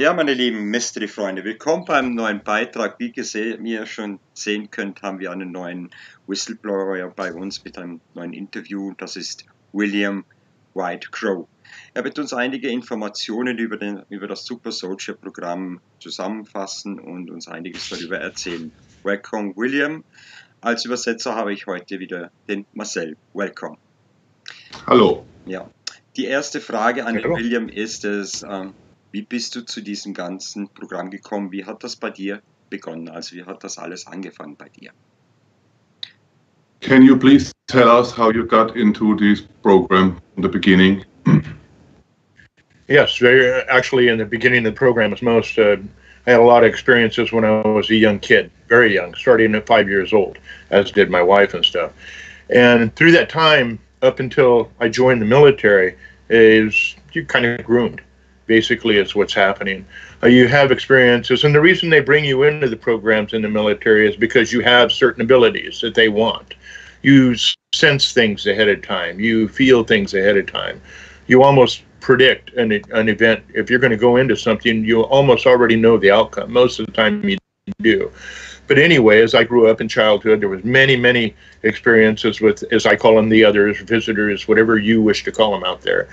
Ja, meine lieben Mystery-Freunde, willkommen beim neuen Beitrag. Wie ihr schon sehen könnt, haben wir einen neuen Whistleblower bei uns mit einem neuen Interview. Das ist William White Crow. Er wird uns einige Informationen über das Super Soldier Programm zusammenfassen und uns einiges darüber erzählen. Welcome, William. Als Übersetzer habe ich heute wieder den Marcel. Welcome. Hallo. Ja. Die erste Frage an den Hallo. William ist es, wie bist du zu diesem ganzen Programm gekommen? Wie hat das bei dir begonnen? Also wie hat das alles angefangen bei dir? Can you please tell us how you got into this program in the beginning? Yes, actually in the beginning of the program, as most, I had a lot of experiences when I was a young kid, very young, starting at 5 years old, as did my wife and stuff. And through that time, up until I joined the military, you're kind of groomed. Basically, is what's happening. You have experiences, and the reason they bring you into the programs in the military is because you have certain abilities that they want. You sense things ahead of time. You feel things ahead of time. You almost predict an event. If you're going to go into something, you almost already know the outcome. Most of the time you do. But anyway, as I grew up in childhood, there was many experiences with, as I call them, the others, visitors, whatever you wish to call them out there.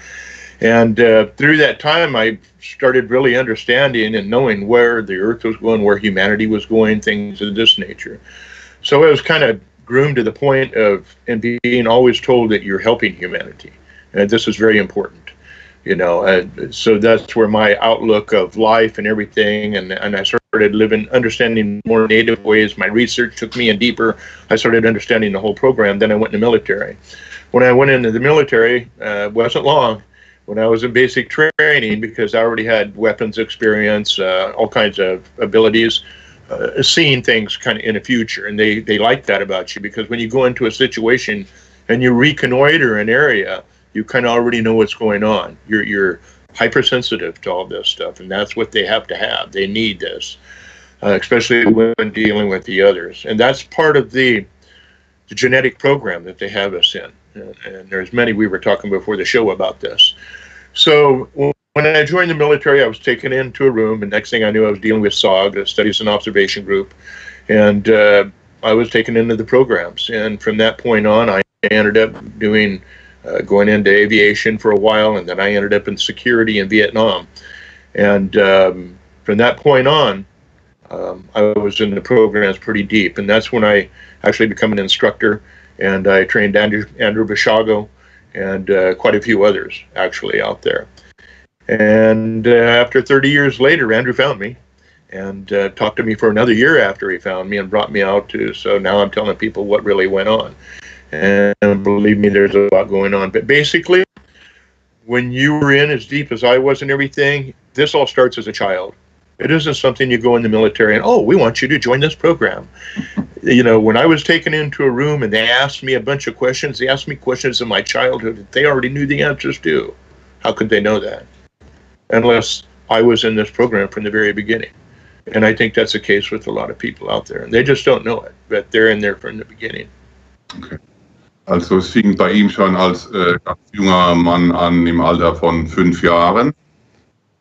And through that time, I started really understanding and knowing where the Earth was going, where humanity was going, things of this nature. So I was kind of groomed to the point of and being always told that you're helping humanity. And this is very important, you know. So that's where my outlook of life and everything, and I started understanding more native ways. My research took me in deeper. I started understanding the whole program. Then I went in the military. When I went into the military, wasn't long. When I was in basic training, because I already had weapons experience, all kinds of abilities, seeing things kind of in the future, and they like that about you, because when you go into a situation and you reconnoiter an area, you kind of already know what's going on. You're hypersensitive to all this stuff, and that's what they have to have. They need this, especially when dealing with the others, and that's part of the genetic program that they have us in. And there's many, we were talking before the show about this. So when I joined the military, I was taken into a room, and next thing I knew, I was dealing with SOG, the Studies and Observation Group, and I was taken into the programs. And from that point on, I ended up going into aviation for a while, and then I ended up in security in Vietnam. And from that point on, I was in the programs pretty deep, and that's when I actually became an instructor, and I trained Andrew Basiago and quite a few others actually out there. And after 30 years later, Andrew found me and talked to me for another year after he found me and brought me out to, so now I'm telling people what really went on. And believe me, there's a lot going on. But basically, when you were in as deep as I was and everything, this all starts as a child. It isn't something you go in the military and, oh, we want you to join this program. You know, when I was taken into a room and they asked me a bunch of questions, they asked me questions in my childhood that they already knew the answers to. How could they know that? Unless I was in this program from the very beginning. And I think that's the case with a lot of people out there. And they just don't know it, but they're in there from the beginning. Okay. Also es fing bei ihm schon als ganz junger Mann an, im Alter von 5 Jahren.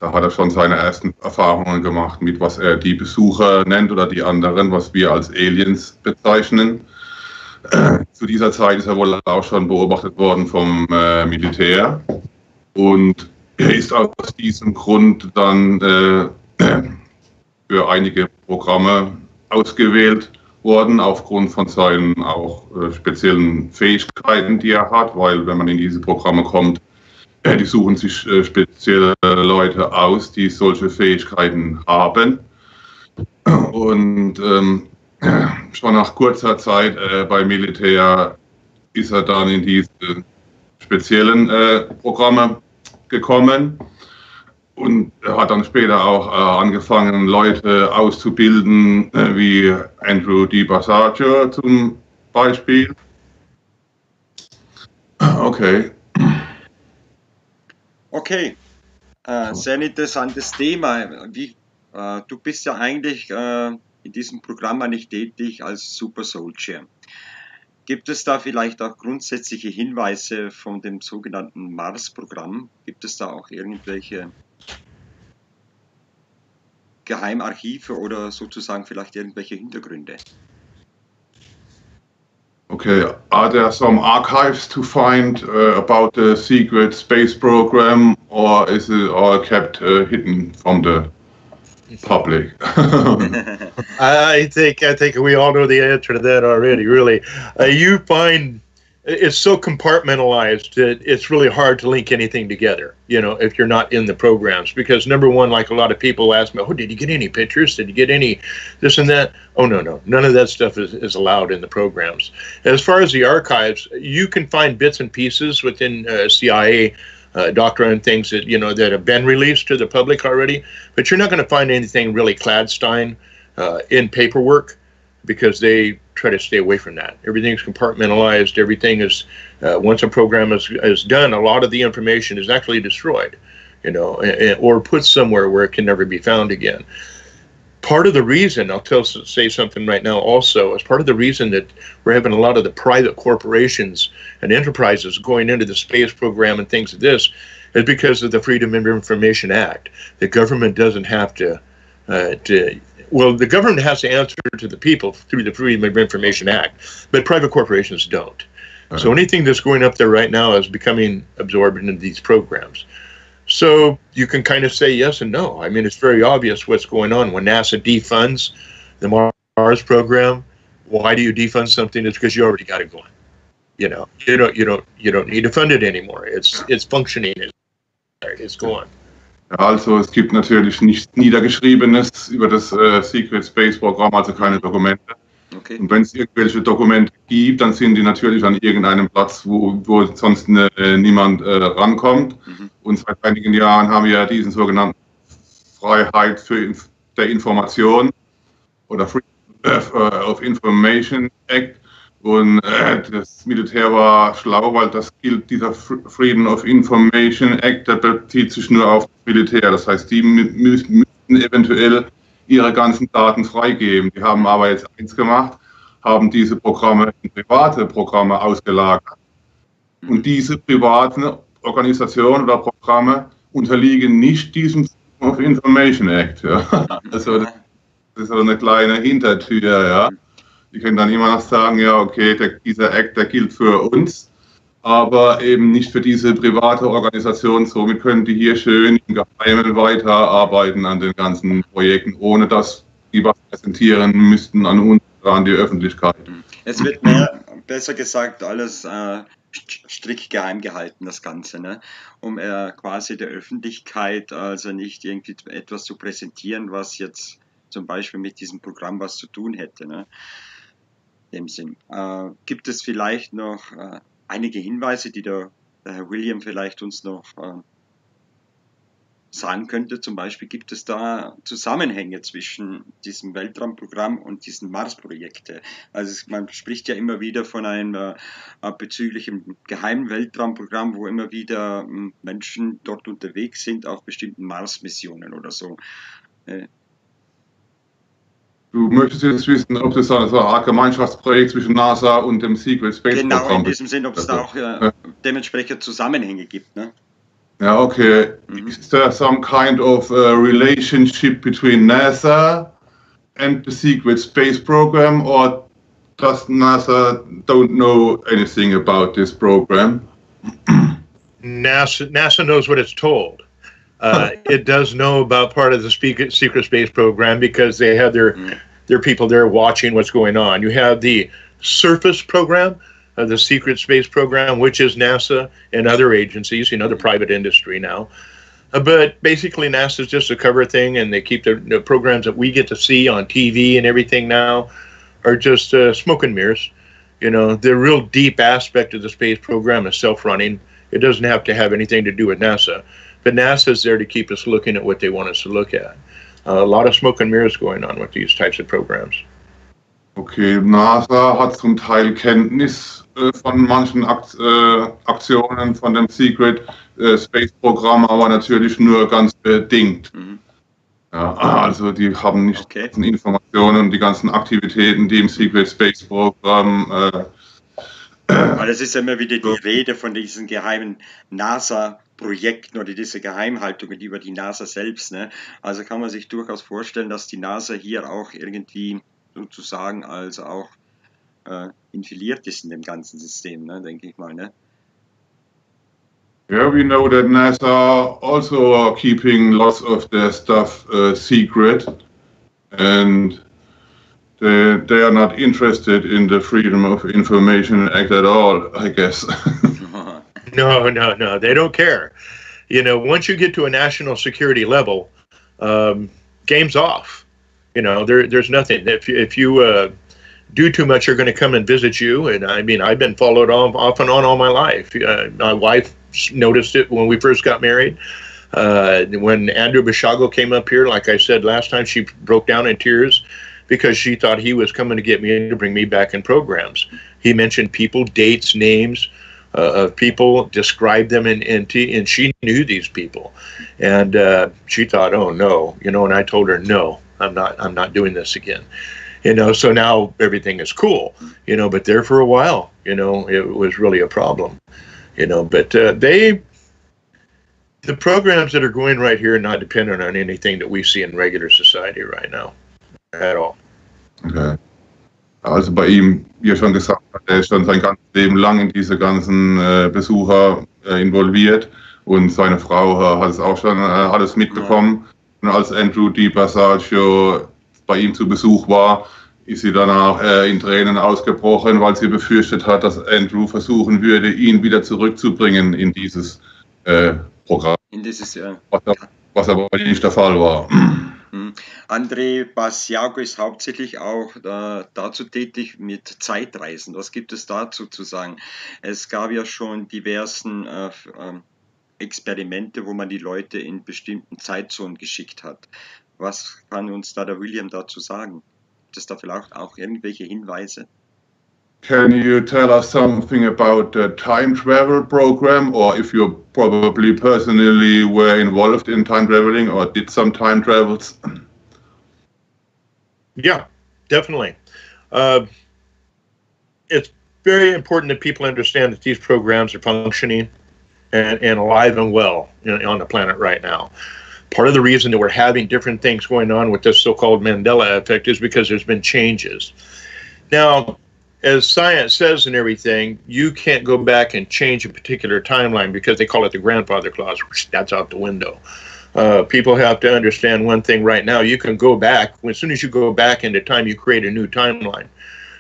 Da hat er schon seine ersten Erfahrungen gemacht mit, was er die Besucher nennt oder die anderen, was wir als Aliens bezeichnen. Zu dieser Zeit ist er wohl auch schon beobachtet worden vom Militär. Und er ist aus diesem Grund dann für einige Programme ausgewählt worden, aufgrund von seinen auch speziellen Fähigkeiten, die er hat, weil wenn man in diese Programme kommt, die suchen sich spezielle Leute aus, die solche Fähigkeiten haben. Und schon nach kurzer Zeit beim Militär ist er dann in diese speziellen Programme gekommen. Und er hat dann später auch angefangen, Leute auszubilden, wie Andrew Basiago zum Beispiel. Okay. Okay, sehr interessantes Thema. Du bist ja eigentlich in diesem Programm eigentlich tätig als Super Soldier. Gibt es da vielleicht auch grundsätzliche Hinweise von dem sogenannten Mars-Programm? Gibt es da auch irgendwelche Geheimarchive oder sozusagen vielleicht irgendwelche Hintergründe? Okay, are there some archives to find about the secret space program, or is it all kept hidden from the public? I think we all know the answer to that already. Really, you find it's so compartmentalized that it's really hard to link anything together, you know, if you're not in the programs. Because number one, like a lot of people ask me, oh, did you get any pictures? Did you get any this and that? Oh, no. None of that stuff is allowed in the programs. As far as the archives, you can find bits and pieces within CIA doctrine and things that, you know, that have been released to the public already. But you're not going to find anything really clandestine in paperwork, because they try to stay away from that. Everything's compartmentalized. Everything is, once a program is done, a lot of the information is actually destroyed, you know, or put somewhere where it can never be found again. Part of the reason, say something right now also, is part of the reason that we're having a lot of the private corporations and enterprises going into the space program and things like this is because of the Freedom of Information Act. The government doesn't have to well, the government has to answer to the people through the Freedom of Information Act, but private corporations don't. So anything that's going up there right now is becoming absorbed into these programs. So you can kind of say yes and no. I mean, it's very obvious what's going on. When NASA defunds the Mars program, why do you defund something? It's because you already got it going. You know, you don't need to fund it anymore. It's functioning. It's going. Also es gibt natürlich nichts Niedergeschriebenes über das Secret Space Programm, also keine Dokumente. Okay. Und wenn es irgendwelche Dokumente gibt, dann sind die natürlich an irgendeinem Platz, wo sonst niemand rankommt. Und seit einigen Jahren haben wir ja diesen sogenannten Freiheit der Information oder Freedom of Information Act. Und das Militär war schlau, weil das gilt, dieser Freedom of Information Act, der bezieht sich nur auf das Militär. Das heißt, die müssten eventuell ihre ganzen Daten freigeben. Die haben aber jetzt eins gemacht, haben diese Programme in private Programme ausgelagert. Und diese privaten Organisationen oder Programme unterliegen nicht diesem Freedom of Information Act. Ja. Also das ist so eine kleine Hintertür, ja. Die können dann immer noch sagen, ja, okay, dieser Act, der gilt für uns, aber eben nicht für diese private Organisation. Somit können die hier schön im Geheimen weiterarbeiten an den ganzen Projekten, ohne dass die was präsentieren müssten an uns oder an die Öffentlichkeit. Es wird besser gesagt, alles strikt geheim gehalten, das Ganze, ne? Um quasi der Öffentlichkeit also nicht irgendwie etwas zu präsentieren, was jetzt zum Beispiel mit diesem Programm was zu tun hätte, ne? In dem Sinn. Gibt es vielleicht noch einige Hinweise, die der Herr William vielleicht uns noch sagen könnte? Zum Beispiel gibt es da Zusammenhänge zwischen diesem Weltraumprogramm und diesen Mars-Projekten. Also man spricht ja immer wieder von einem bezüglichen geheimen Weltraumprogramm, wo immer wieder Menschen dort unterwegs sind auf bestimmten Mars-Missionen oder so. Du möchtest jetzt wissen, ob das so eine Art Gemeinschaftsprojekt zwischen NASA und dem Secret Space Programm ist? Genau, in diesem Sinn, ob es da auch dementsprechend Zusammenhänge gibt, ne? Ja, okay. Is there some kind of relationship between NASA and the Secret Space Program, or does NASA don't know anything about this program? NASA knows what it's told. It does know about part of the secret space program because they have their people there watching what's going on. You have the surface program, the secret space program, which is NASA and other agencies, you know, the private industry now. But basically NASA is just a cover thing, and they keep the programs that we get to see on TV and everything now are just smoke and mirrors. You know, the real deep aspect of the space program is self-running. It doesn't have to have anything to do with NASA. But NASA is there to keep us looking at what they want us to look at. A lot of smoke and mirrors going on with these types of programs. Okay, NASA hat zum Teil Kenntnis von manchen Aktionen von dem Secret Space Programm, aber natürlich nur ganz bedingt. Ja, also die haben nicht die ganzen Informationen und die ganzen Aktivitäten, die im Secret Space Programm weil es ist ja immer wieder die Rede von diesen geheimen NASA Projekten oder diese Geheimhaltungen über die NASA selbst. Ne? Also kann man sich durchaus vorstellen, dass die NASA hier auch irgendwie sozusagen also auch infiliert ist in dem ganzen System, ne? Denke ich mal. Ne? Yeah, we know that NASA also are keeping lots of their stuff secret, and they are not interested in the Freedom of Information Act at all, I guess. No, they don't care. You know, once you get to a national security level, game's off. You know, there's nothing. If you do too much, they're going to come and visit you. And I mean, I've been followed off and on all my life. My wife noticed it when we first got married. When Andrew Basiago came up here, like I said last time, she broke down in tears because she thought he was coming to get me in to bring me back in programs. He mentioned people, dates, names of people, described them and she knew these people. And she thought, oh no, you know, and I told her, no, I'm not doing this again. You know, so now everything is cool, you know, but there for a while, you know, it was really a problem, you know, but the programs that are going right here are not dependent on anything that we see in regular society right now at all. Okay. Also bei ihm, wie er schon gesagt hat, er ist schon sein ganzes Leben lang in diese ganzen Besucher involviert und seine Frau hat es auch schon alles mitbekommen. Und als Andrew Basiago bei ihm zu Besuch war, ist sie danach in Tränen ausgebrochen, weil sie befürchtet hat, dass Andrew versuchen würde, ihn wieder zurückzubringen in dieses Programm. In dieses, was aber nicht der Fall war. Andrew Basiago ist hauptsächlich auch dazu tätig mit Zeitreisen. Was gibt es dazu zu sagen? Es gab ja schon diversen Experimente, wo man die Leute in bestimmten Zeitzonen geschickt hat. Was kann uns da der William dazu sagen? Gibt es da vielleicht auch irgendwelche Hinweise? Can you tell us something about the time travel program, or if you probably personally were involved in time traveling or did some time travels? Yeah, definitely. It's very important that people understand that these programs are functioning and alive and well on the planet right now. Part of the reason that we're having different things going on with this so-called Mandela effect is because there's been changes. Now, as science says and everything, you can't go back and change a particular timeline because they call it the grandfather clause. That's out the window. People have to understand one thing right now. You can go back. As soon as you go back into time, you create a new timeline.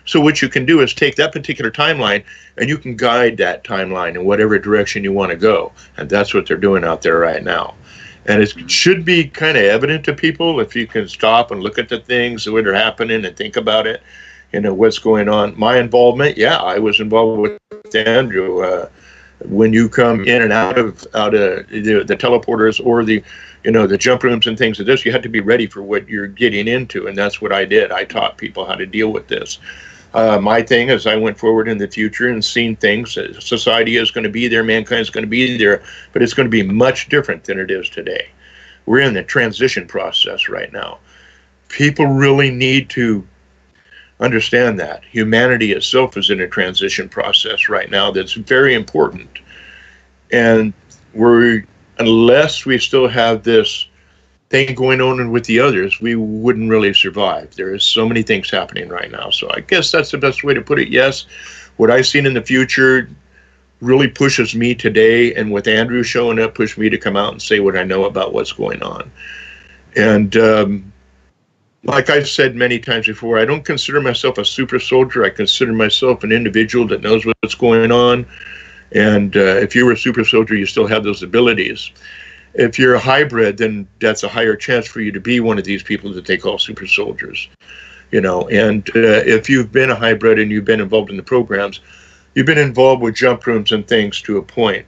So what you can do is take that particular timeline and you can guide that timeline in whatever direction you want to go. And that's what they're doing out there right now. And it should be kind of evident to people if you can stop and look at the things that are happening and think about it, you know, what's going on. My involvement, yeah, I was involved with Andrew. When you come in and out of the teleporters or the, you know, the jump rooms and things like this, you have to be ready for what you're getting into. And that's what I did. I taught people how to deal with this. My thing is I went forward in the future and seen things. Society is going to be there, mankind is going to be there, but it's going to be much different than it is today. We're in the transition process right now. People really need to understand that. Humanity itself is in a transition process right now that's very important. And unless we still have this thing going on with the others, we wouldn't really survive. There is so many things happening right now. So I guess that's the best way to put it. Yes, what I've seen in the future really pushes me today, and with Andrew showing up, pushed me to come out and say what I know about what's going on. And like I've said many times before, I don't consider myself a super soldier. I consider myself an individual that knows what's going on. And if you were a super soldier, you still have those abilities. If you're a hybrid, then that's a higher chance for you to be one of these people that they call super soldiers, you know. And if you've been a hybrid and you've been involved in the programs, you've been involved with jump rooms and things to a point.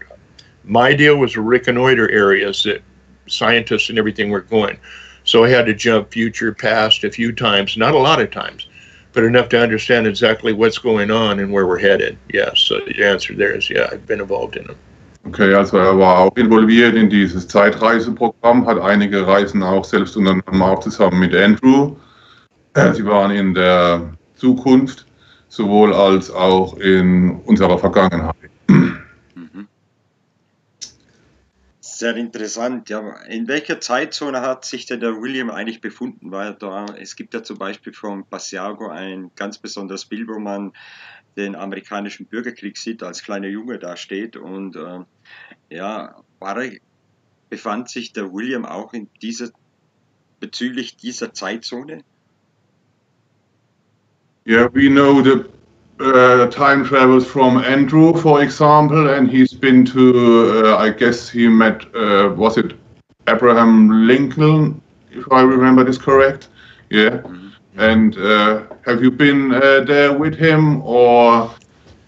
My deal was to reconnoiter areas that scientists and everything were going. So I had to jump future, past a few times, not a lot of times, but enough to understand exactly what's going on and where we're headed. Yes, so the answer there is, yeah, I've been involved in them. Okay, also er war auch involviert in dieses Zeitreiseprogramm, hat einige Reisen auch selbst unternommen, auch zusammen mit Andrew. Sie waren in der Zukunft, sowohl als auch in unserer Vergangenheit. Sehr interessant. Ja, in welcher Zeitzone hat sich denn der William eigentlich befunden? Weil es gibt ja zum Beispiel von Basiago ein ganz besonderes Bild, wo man den amerikanischen Bürgerkrieg sieht, als kleiner Junge da steht. Und ja, befand sich der William auch bezüglich dieser Zeitzone? Yeah, we know the time travels from Andrew, for example, and he's been to, I guess he met, was it Abraham Lincoln, if I remember this correct? Yeah. And have you been there with him, or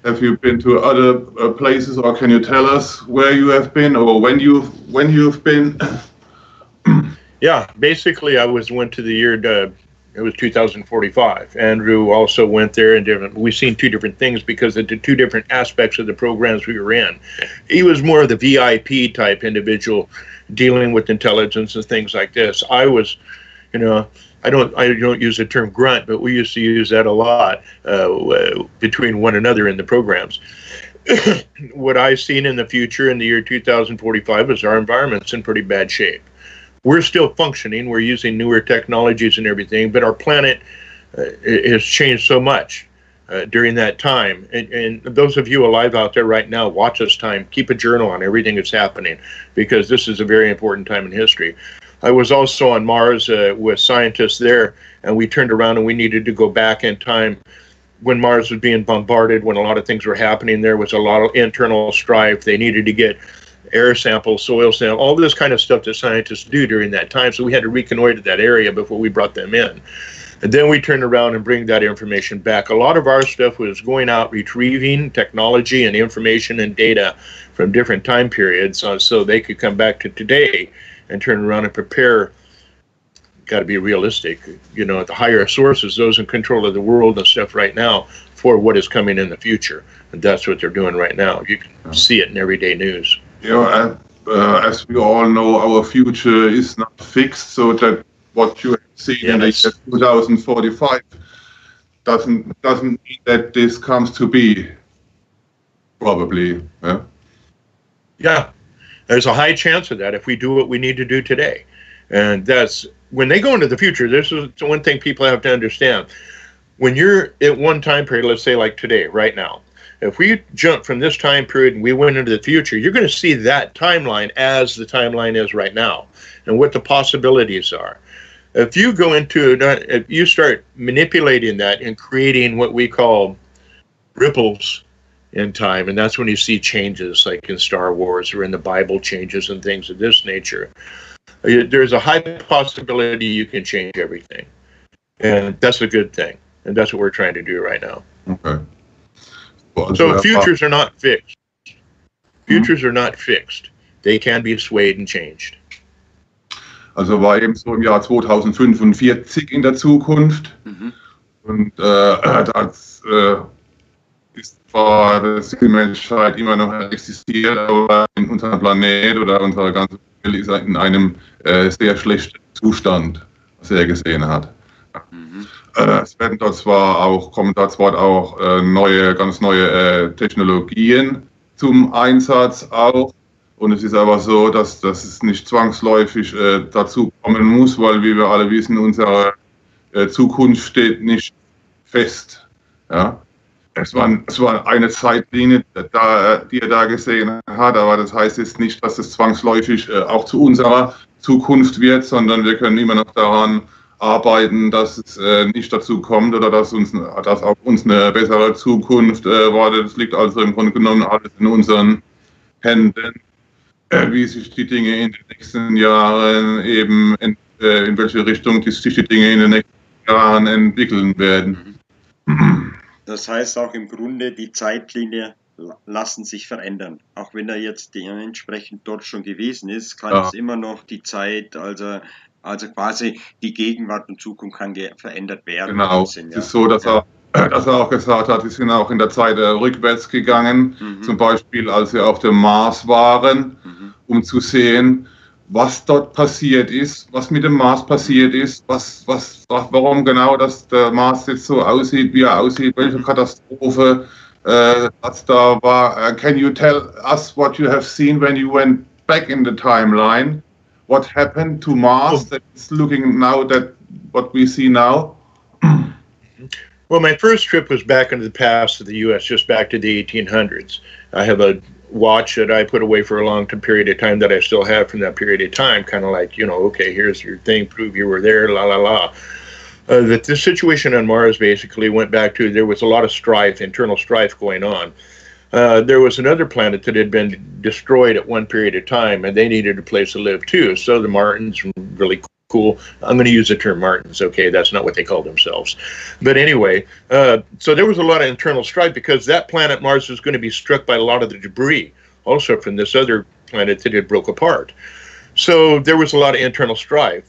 have you been to other places, or can you tell us where you have been, or when you've been? Yeah, basically I went to the year, it was 2045. Andrew also went there, and we've seen two different things because of the two different aspects of the programs we were in. He was more of the VIP type individual dealing with intelligence and things like this. I was, you know, I don't use the term grunt, but we used to use that a lot between one another in the programs. What I've seen in the future in the year 2045 is our environment's in pretty bad shape. We're still functioning, we're using newer technologies and everything, but our planet has changed so much during that time. And those of you alive out there right now, watch this time, keep a journal on everything that's happening, because this is a very important time in history. I was also on Mars with scientists there, and we turned around and we needed to go back in time when Mars was being bombarded, when a lot of things were happening. There was a lot of internal strife. They needed to get air samples, soil samples, all this kind of stuff that scientists do during that time. So we had to reconnoiter that area before we brought them in. And then we turned around and bring that information back. A lot of our stuff was going out, retrieving technology and information and data from different time periods so they could come back to today and turn around and prepare. Got to be realistic, you know, the higher sources, those in control of the world and stuff right now, for what is coming in the future. And that's what they're doing right now. You can see it in everyday news. Yeah, as we all know, our future is not fixed, so that what you have seen in the year 2045 doesn't mean that this comes to be, probably. Yeah, there's a high chance of that if we do what we need to do today. And that's, when they go into the future, this is one thing people have to understand. When you're at one time period, let's say like today, right now, if we jump from this time period and we went into the future, you're going to see that timeline as the timeline is right now and what the possibilities are. If you go into, if you start manipulating that and creating what we call ripples in time, and that's when you see changes like in Star Wars or in the Bible, changes and things of this nature, there's a high possibility you can change everything. And that's a good thing. And that's what we're trying to do right now. Okay. So futures are not fixed. Futures are not fixed. They can be swayed and changed. Also war eben so im Jahr 2045 in der Zukunft. Und das ist zwar, dass die Menschheit immer noch existiert, aber in unserem Planet oder unsere ganze Welt ist in einem sehr schlechten Zustand, was er gesehen hat. Es werden dort zwar auch, kommen dort zwar auch ganz neue Technologien zum Einsatz auch. Und es ist aber so, dass es nicht zwangsläufig dazu kommen muss, weil, wie wir alle wissen, unsere Zukunft steht nicht fest. Ja? Es war eine Zeitlinie, die er da gesehen hat, aber das heißt jetzt nicht, dass es zwangsläufig auch zu unserer Zukunft wird, sondern wir können immer noch daran arbeiten, dass es nicht dazu kommt oder dass auch uns eine bessere Zukunft wartet. Es liegt also im Grunde genommen alles in unseren Händen, wie sich die Dinge in den nächsten Jahren eben, in welche Richtung sich die Dinge in den nächsten Jahren entwickeln werden. Das heißt auch im Grunde, die Zeitlinie lassen sich verändern. Auch wenn er jetzt entsprechend dort schon gewesen ist, kann es immer noch die Zeit, also quasi die Gegenwart und Zukunft kann verändert werden. Genau, es ist so, dass er auch gesagt hat, sie sind auch in der Zeit rückwärts gegangen, zum Beispiel als sie auf dem Mars waren, um zu sehen, was dort passiert ist, was mit dem Mars passiert ist, warum genau der Mars jetzt so aussieht, wie er aussieht, welche Katastrophe das da war. Can you tell us what you have seen when you went back in the timeline, what happened to Mars that's looking now that what we see now? Well, my first trip was back into the past of the U.S., just back to the 1800s. I have a watch that I put away for a long period of time that I still have from that period of time, kind of like, okay, here's your thing, prove you were there, la, la, la. The situation on Mars basically went back to there was a lot of strife, internal strife going on. There was another planet that had been destroyed at one period of time, and they needed a place to live too. So the Martians, really cool. I'm going to use the term Martians. Okay, that's not what they call themselves. But anyway, so there was a lot of internal strife because that planet Mars was going to be struck by a lot of the debris, also from this other planet that had broke apart. So there was a lot of internal strife.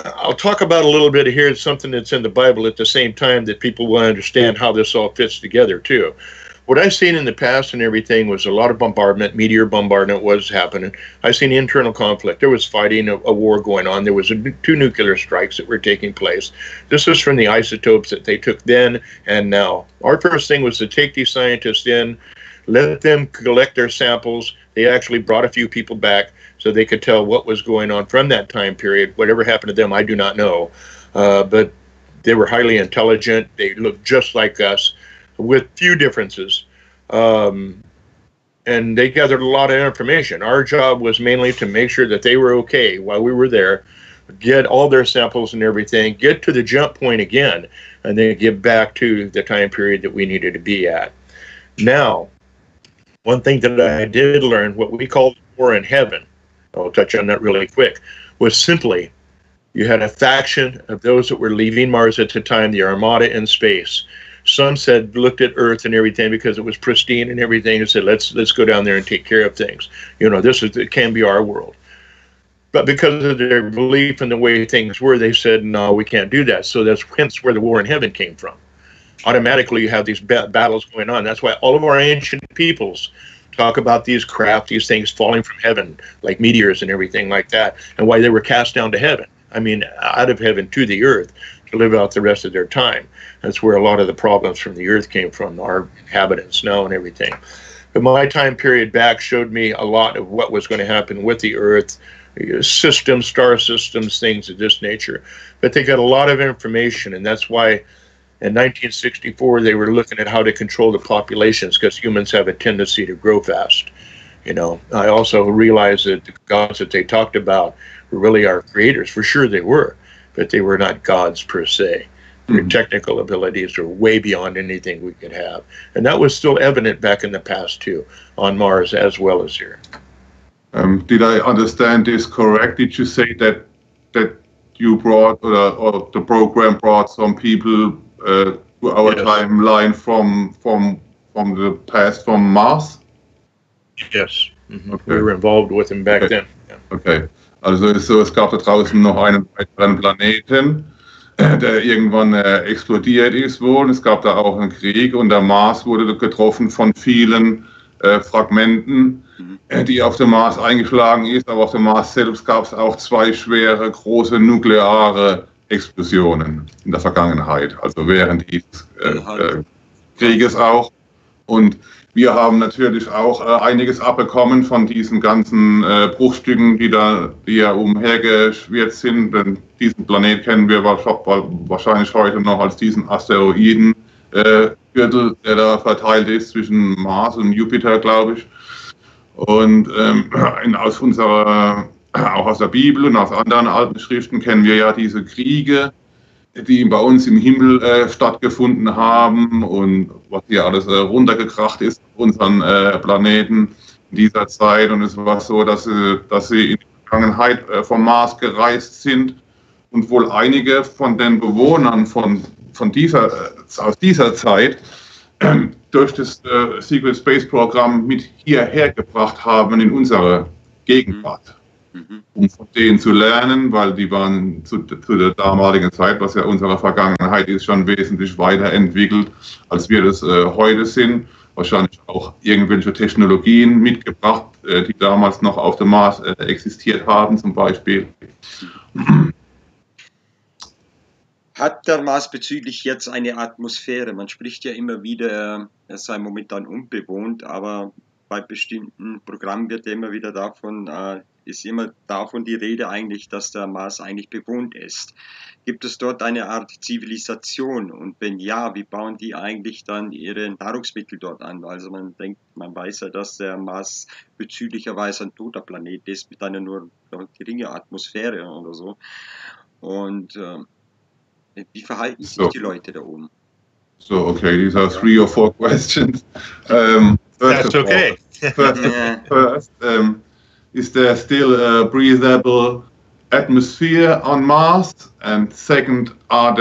I'll talk about a little bit here, something that's in the Bible at the same time that people will understand how this all fits together too. What I've seen in the past and everything was a lot of bombardment, meteor bombardment was happening. I've seen internal conflict. There was fighting, a war going on. There was 2 nuclear strikes that were taking place. This was from the isotopes that they took then and now. Our first thing was to take these scientists in, let them collect their samples. They actually brought a few people back so they could tell what was going on from that time period. Whatever happened to them, I do not know. But they were highly intelligent. They looked just like us, with few differences. And they gathered a lot of information. Our job was mainly to make sure that they were okay while we were there, get all their samples and everything, get to the jump point again, and then get back to the time period that we needed to be at. Now, one thing that I did learn, what we call war in heaven, I'll touch on that really quick, was simply you had a faction of those that were leaving Mars at the time, the Armada in space. Some said, looked at Earth and everything because it was pristine and everything, and said, let's go down there and take care of things. It can be our world. But because of their belief in the way things were, they said, no, we can't do that. So that's hence where the war in heaven came from. Automatically, you have these battles going on. That's why all of our ancient peoples talk about these craft, these things falling from heaven, like meteors and everything like that, and why they were cast down to heaven. I mean, out of heaven to the earth to live out the rest of their time. That's where a lot of the problems from the earth came from, our inhabitants now and everything. But my time period back showed me a lot of what was going to happen with the earth, systems, star systems, things of this nature. But they got a lot of information, and that's why in 1964, they were looking at how to control the populations because humans have a tendency to grow fast. I also realized that the gods that they talked about were really our creators. For sure they were, but they were not gods per se. Their technical abilities were way beyond anything we could have. And that was still evident back in the past too, on Mars as well as here. Did I understand this correct? Did you say that you brought, or the program brought some people to our timeline from the past, from Mars? Yes. Okay. We were involved with him back then. Yeah. Okay. Also es gab da draußen noch einen weiteren Planeten, der irgendwann explodiert ist wohl. Es gab da auch einen Krieg und der Mars wurde getroffen von vielen Fragmenten, die auf dem Mars eingeschlagen ist. Aber auf dem Mars selbst gab es auch 2 schwere, große nukleare Explosionen in der Vergangenheit, also während dieses Krieges auch. Und wir haben natürlich auch einiges abbekommen von diesen ganzen Bruchstücken, die ja umhergeschwirrt sind. Denn diesen Planet kennen wir wahrscheinlich heute noch als diesen Asteroidengürtel, der da verteilt ist zwischen Mars und Jupiter, glaube ich. Und aus unserer, auch aus der Bibel und aus anderen alten Schriften kennen wir ja diese Kriege, die bei uns im Himmel stattgefunden haben und was hier alles runtergekracht ist auf unseren Planeten in dieser Zeit. Und es war so, dass sie in die Vergangenheit vom Mars gereist sind und wohl einige von den Bewohnern aus dieser Zeit durch das Secret Space Programm mit hierher gebracht haben in unsere Gegenwart. Um von denen zu lernen, weil die waren zu der damaligen Zeit, was ja unsere Vergangenheit ist, schon wesentlich weiterentwickelt, als wir das heute sind. Wahrscheinlich auch irgendwelche Technologien mitgebracht, die damals noch auf dem Mars existiert haben, zum Beispiel. Hat der Mars bezüglich jetzt eine Atmosphäre? Man spricht ja immer wieder, er sei momentan unbewohnt, aber bei bestimmten Programmen wird immer wieder davon, ist immer davon die Rede eigentlich, dass der Mars eigentlich bewohnt ist. Gibt es dort eine Art Zivilisation? Und wenn ja, wie bauen die eigentlich dann ihre Nahrungsmittel dort an? Also man denkt, man weiß ja, dass der Mars bezüglicherweise ein toter Planet ist mit einer nur geringen Atmosphäre oder so. Und wie verhalten sich die Leute da oben? So, okay, these are 3 or 4 questions. That's okay. First, is there still a breathable atmosphere on Mars? And second, are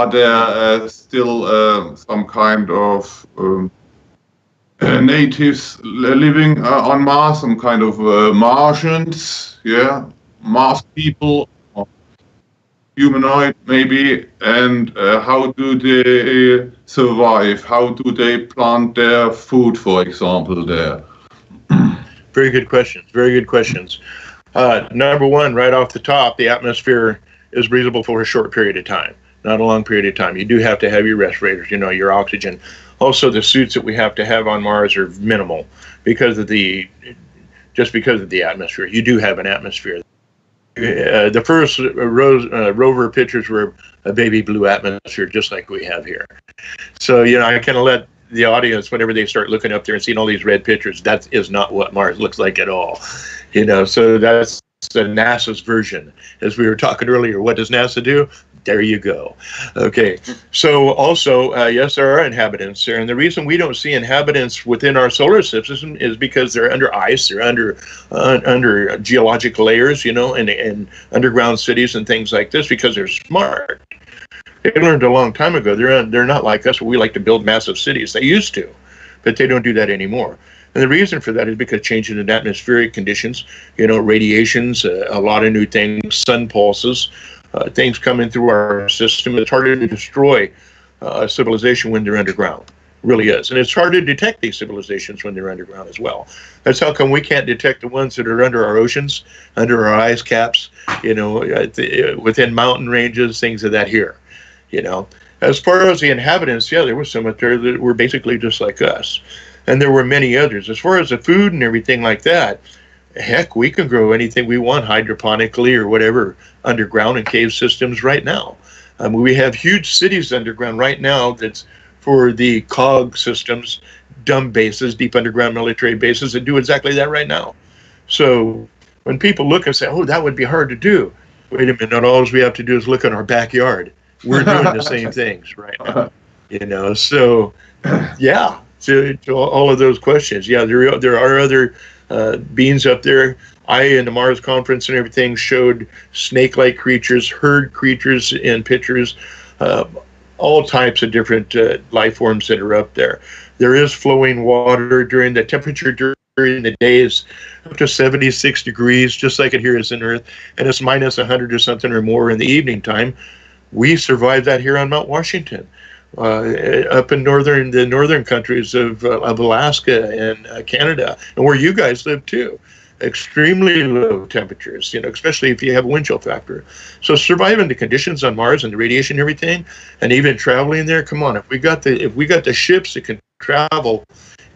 there still some kind of natives living on Mars, some kind of Martians, yeah, Mars people, or humanoid maybe, and how do they survive? How do they plant their food, for example, there? Very good questions. Very good questions. Number one, right off the top, the atmosphere is breathable for a short period of time, not a long period of time. You do have to have your respirators, you know, your oxygen. Also, the suits that we have to have on Mars are minimal because of just because of the atmosphere. You do have an atmosphere. The first rover pictures were a baby blue atmosphere, just like we have here. So, you know, I kind of let the audience, whenever they start looking up there and seeing all these red pictures, that is not what Mars looks like at all. You know, so that's the NASA's version. As we were talking earlier, what does NASA do? There you go. Okay, so also, yes, there are inhabitants there, and the reason we don't see inhabitants within our solar system is because they're under ice, they're under geologic layers, you know, and underground cities and things like this, because they're smart. They learned a long time ago. They're not like us. We like to build massive cities. They used to, but they don't do that anymore. And the reason for that is because changes in atmospheric conditions, you know, radiations, a lot of new things, sun pulses, things coming through our system. It's harder to destroy a civilization when they're underground. It really is. And it's hard to detect these civilizations when they're underground as well. That's how come we can't detect the ones that are under our oceans, under our ice caps, you know, within mountain ranges, things of that here. You know, as far as the inhabitants, yeah, there were some up there that were basically just like us. And there were many others. As far as the food and everything like that, heck, we can grow anything we want hydroponically or whatever underground in cave systems right now. We have huge cities underground right now that's for the COG systems, dumb bases, deep underground military bases that do exactly that right now. So when people look and say, oh, that would be hard to do. Wait a minute, all we have to do is look in our backyard. We're doing the same things right now, you know. So, yeah, to all of those questions, yeah, there are other beings up there. In the Mars conference and everything showed snake-like creatures, herd creatures in pictures, all types of different life forms that are up there. There is flowing water during the temperature during the day is up to 76 degrees, just like it here is in Earth, and it's minus 100 or something or more in the evening time. We survived that here on Mount Washington, up in the northern countries of Alaska and Canada, and where you guys live too. Extremely low temperatures, you know, especially if you have a wind chill factor. So surviving the conditions on Mars and the radiation and everything, and even traveling there, come on, if we got the ships that can travel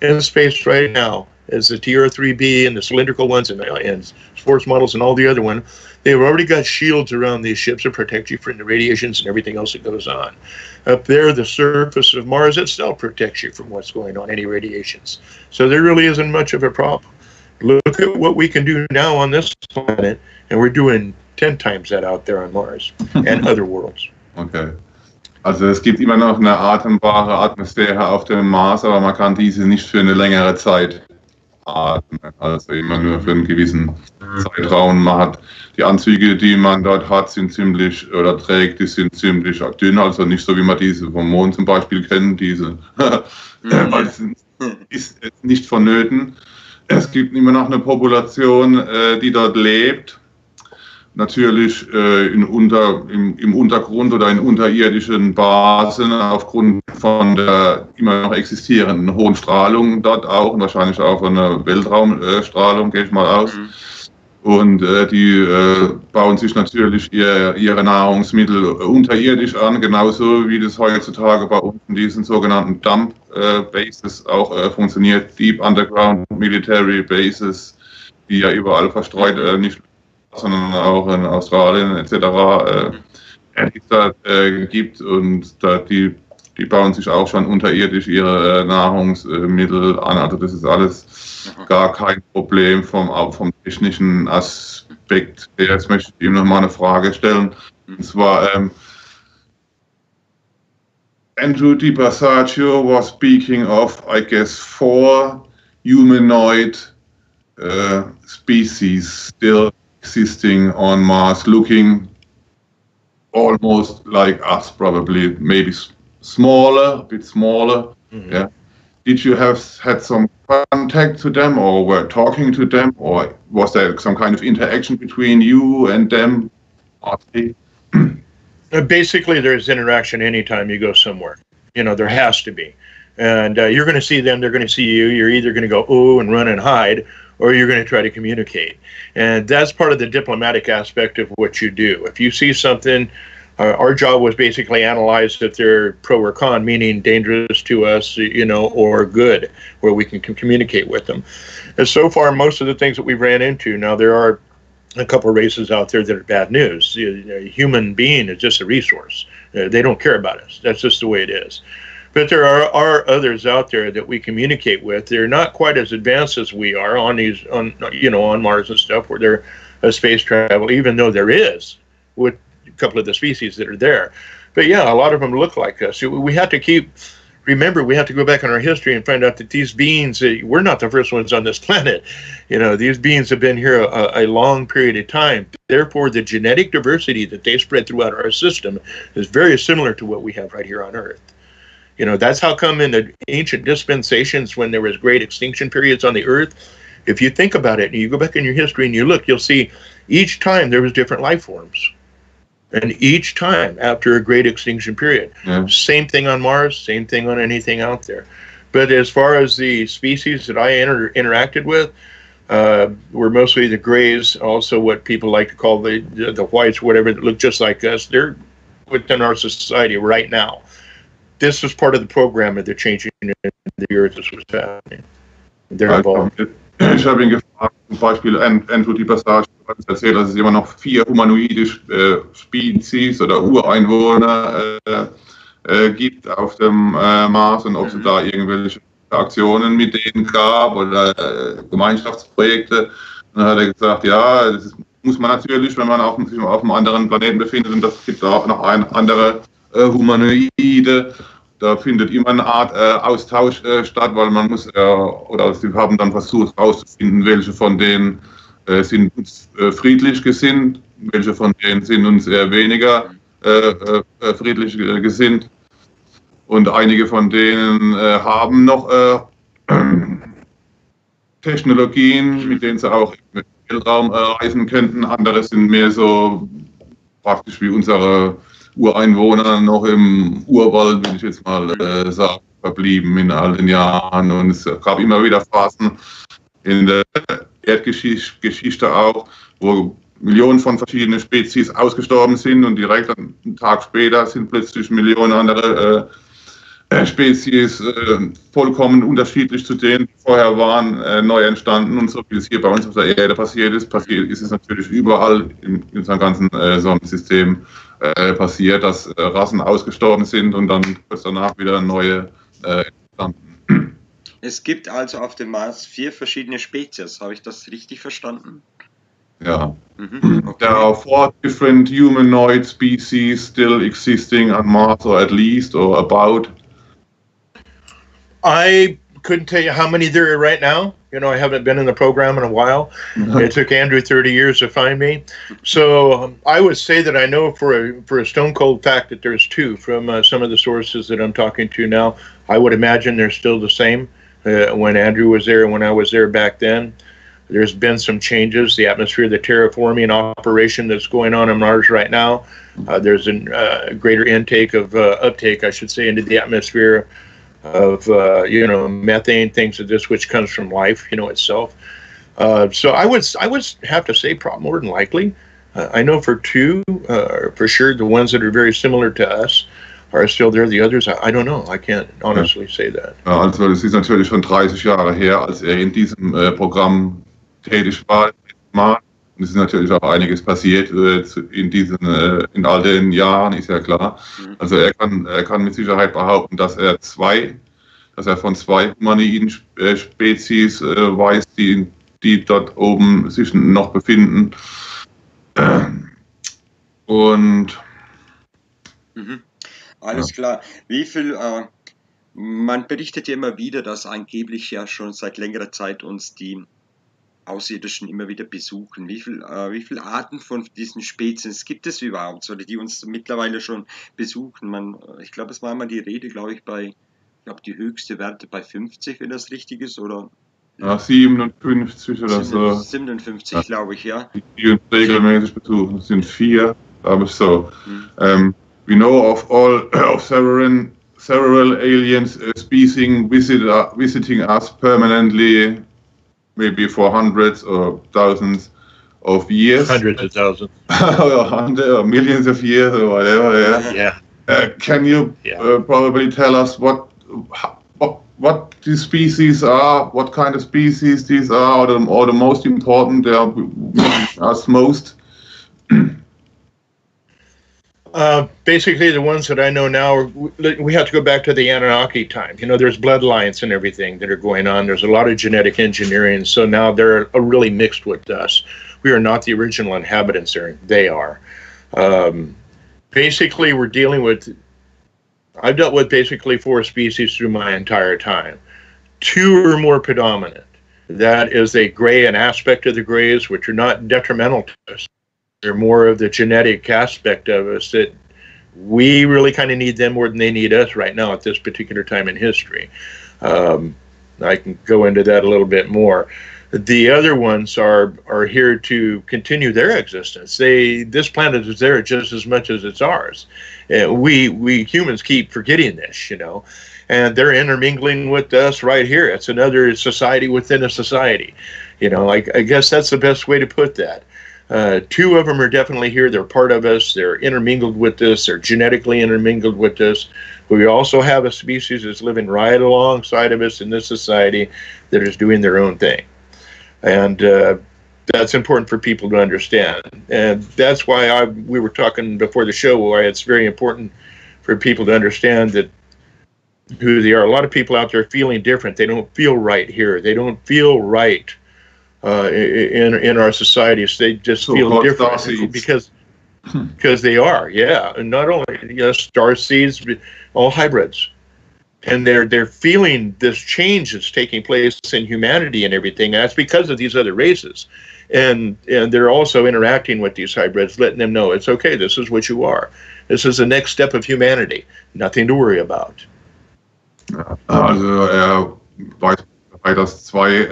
in space right now, as the TR-3B and the cylindrical ones and sports models and all the other one, they've already got shields around these ships to protect you from the radiations and everything else that goes on. Up there, the surface of Mars itself protects you from what's going on, any radiations. So there really isn't much of a problem. Look at what we can do now on this planet, and we're doing 10 times that out there on Mars and other worlds. Okay. Also es gibt immer noch eine atembare Atmosphäre auf dem Mars, aber man kann diese nicht für eine längere Zeit atmen. Also immer nur für einen gewissen Zeitraum. Man hat die Anzüge, die man dort hat, sind ziemlich oder trägt, die sind ziemlich dünn, also nicht so wie man diese vom Mond zum Beispiel kennt, diese. Weil es ist nicht vonnöten. Es gibt immer noch eine Population, die dort lebt. Natürlich im Untergrund oder in unterirdischen Basen aufgrund von der immer noch existierenden hohen Strahlung dort auch und wahrscheinlich auch von der Weltraumstrahlung, gehe ich mal aus. Und die bauen sich natürlich ihre Nahrungsmittel unterirdisch an, genauso wie das heutzutage bei uns in diesen sogenannten Dump Bases auch funktioniert, Deep Underground Military Bases, die ja überall verstreut, nicht sondern auch in Australien etc. Gibt, und die bauen sich auch schon unterirdisch ihre Nahrungsmittel an. Also das ist alles gar kein Problem vom technischen Aspekt. Jetzt möchte ich ihm noch mal eine Frage stellen. Und zwar, Andrew Basiago was speaking of, I guess, 4 humanoid species still existing on Mars, looking almost like us, probably, maybe smaller, a bit smaller. Mm-hmm. Yeah. Did you have had some contact to them, or were talking to them, or was there some kind of interaction between you and them? Basically, there's interaction anytime you go somewhere. You know, there has to be. And you're going to see them, they're going to see you. You're either going to go, ooh, and run and hide, or you're going to try to communicate. And that's part of the diplomatic aspect of what you do. If you see something, our job was basically analyze if they're pro or con, meaning dangerous to us, you know, or good, where we can communicate with them. And so far, most of the things that we ran into, now there are a couple of races out there that are bad news. A human being is just a resource. They don't care about us. That's just the way it is. But there are others out there that we communicate with. They're not quite as advanced as we are on Mars and stuff, where they're a space travel, even though there is with a couple of the species that are there. But yeah, a lot of them look like us. We have to remember, we have to go back in our history and find out that these beings, we're not the first ones on this planet. You know, these beings have been here a long period of time. Therefore, the genetic diversity that they spread throughout our system is very similar to what we have right here on Earth. You know, that's how come in the ancient dispensations, when there was great extinction periods on the Earth, if you think about it and you go back in your history and you look, you'll see each time there was different life forms. And each time after a great extinction period. Yeah. Same thing on Mars, same thing on anything out there. But as far as the species that I interacted with, were mostly the grays, also what people like to call the whites, whatever, that look just like us. They're within our society right now. This was part of the program that they're changing in the Earth. This was happening. They're involved. Ich habe ihn gefragt, zum Beispiel Andrew Basiago hat erzählt, dass es immer noch 4 humanoide Spezies oder Ureinwohner gibt auf dem Mars, und ob es da irgendwelche Aktionen mit denen gab oder Gemeinschaftsprojekte. Und dann hat er gesagt, ja, das muss man natürlich, wenn man sich auf einem anderen Planeten befindet, und das gibt auch noch eine andere Humanoide. Da findet immer eine Art Austausch statt, weil man muss, oder sie haben dann versucht herauszufinden, welche von denen sind uns friedlich gesinnt, welche von denen sind uns eher weniger friedlich gesinnt. Und einige von denen haben noch Technologien, mit denen sie auch im Weltraum reisen könnten. Andere sind mehr so praktisch wie unsere Ureinwohner noch im Urwald, will ich jetzt mal sagen, verblieben in all den Jahren. Und es gab immer wieder Phasen in der Erdgeschichte auch, wo Millionen von verschiedenen Spezies ausgestorben sind, und direkt einen Tag später sind plötzlich Millionen andere Spezies vollkommen unterschiedlich zu denen, die vorher waren, neu entstanden. Und so wie es hier bei uns auf der Erde passiert ist es natürlich überall in unserem ganzen Sonnensystem passiert, dass Rassen ausgestorben sind und dann kurz danach wieder neue entstanden. Es gibt also auf dem Mars 4 verschiedene Spezies. Habe ich das richtig verstanden? Ja. Okay. There are 4 different humanoid species still existing on Mars, or at least, or about. I couldn't tell you how many there are right now. You know, I haven't been in the program in a while. It took Andrew 30 years to find me. So I would say that I know for a stone cold fact that there's 2 from some of the sources that I'm talking to now. I would imagine they're still the same. When Andrew was there and when I was there back then, there's been some changes. The atmosphere, the terraforming operation that's going on Mars right now, there's a greater intake of uptake, I should say, into the atmosphere of methane, things of this, which comes from life, itself. So I would have to say more than likely. I know for two, for sure, the ones that are very similar to us are still there. The others, I don't know. I can't honestly say that. Ja, also das ist natürlich schon 30 Jahre her, als er in diesem Programm tätig war. Und es ist natürlich auch einiges passiert in all den Jahren, ist ja klar. Also er kann mit Sicherheit behaupten, dass er von zwei humanoiden Spezies weiß, die dort oben sich noch befinden. Und alles klar. Wie viel, man berichtet ja immer wieder, dass angeblich ja schon seit längerer Zeit uns die Außerirdischen immer wieder besuchen. Wie viele Arten von diesen Spezies gibt es überhaupt, oder die uns mittlerweile schon besuchen? Ich glaube, es war mal die Rede, die höchste Werte bei 50, wenn das richtig ist, oder? Ja, 57 oder so. 57, ja. Glaube ich, ja. Die uns regelmäßig besuchen. Das sind 4, glaube ich so. We know of several aliens species visiting us permanently, maybe for hundreds or thousands of years. Hundreds of thousands. Or millions of years or whatever, yeah. Can you probably tell us what these species are, what kind of species these are, or the most important, they are us most? Basically, the ones that I know now, we have to go back to the Anunnaki time. You know, there's bloodlines and everything that are going on. There's a lot of genetic engineering. So now they're really mixed with us. We are not the original inhabitants there. They are. Basically, I've dealt with basically 4 species through my entire time. 2 are more predominant. That is a gray, an aspect of the grays, which are not detrimental to us. They're more of the genetic aspect of us that we really kind of need them more than they need us right now at this particular time in history. I can go into that a little bit more. The other ones are here to continue their existence. This planet is there just as much as it's ours. We humans keep forgetting this, you know, and they're intermingling with us right here. It's another society within a society. You know, I guess that's the best way to put that. 2 of them are definitely here. They're part of us. They're intermingled with us. They're genetically intermingled with us. We also have a species that's living right alongside of us in this society that is doing their own thing. And that's important for people to understand. And that's why we were talking before the show, why it's very important for people to understand that who they are. A lot of people out there feeling different. They don't feel right here. They don't feel right in our societies. They just feel different because they are, yeah. And not only star seeds, all hybrids. And they're feeling this change that's taking place in humanity and everything. And that's because of these other races. And they're also interacting with these hybrids, letting them know it's okay, this is what you are. This is the next step of humanity. Nothing to worry about. Also weiß, dass 2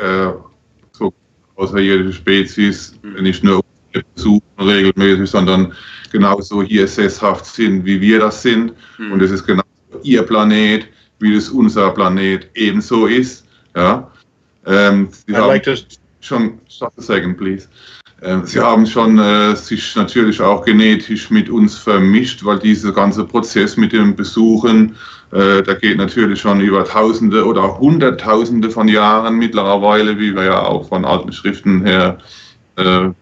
so außerirdische Spezies nicht nur besuchen regelmäßig, sondern genauso hier sesshaft sind, wie wir das sind. Und es ist genau ihr Planet, wie das unser Planet ebenso ist. Ja. Sie haben schon sich natürlich auch genetisch mit uns vermischt, weil dieser ganze Prozess mit dem Besuchen, da geht natürlich schon über Tausende oder Hunderttausende von Jahren mittlerweile, wie wir ja auch von alten Schriften her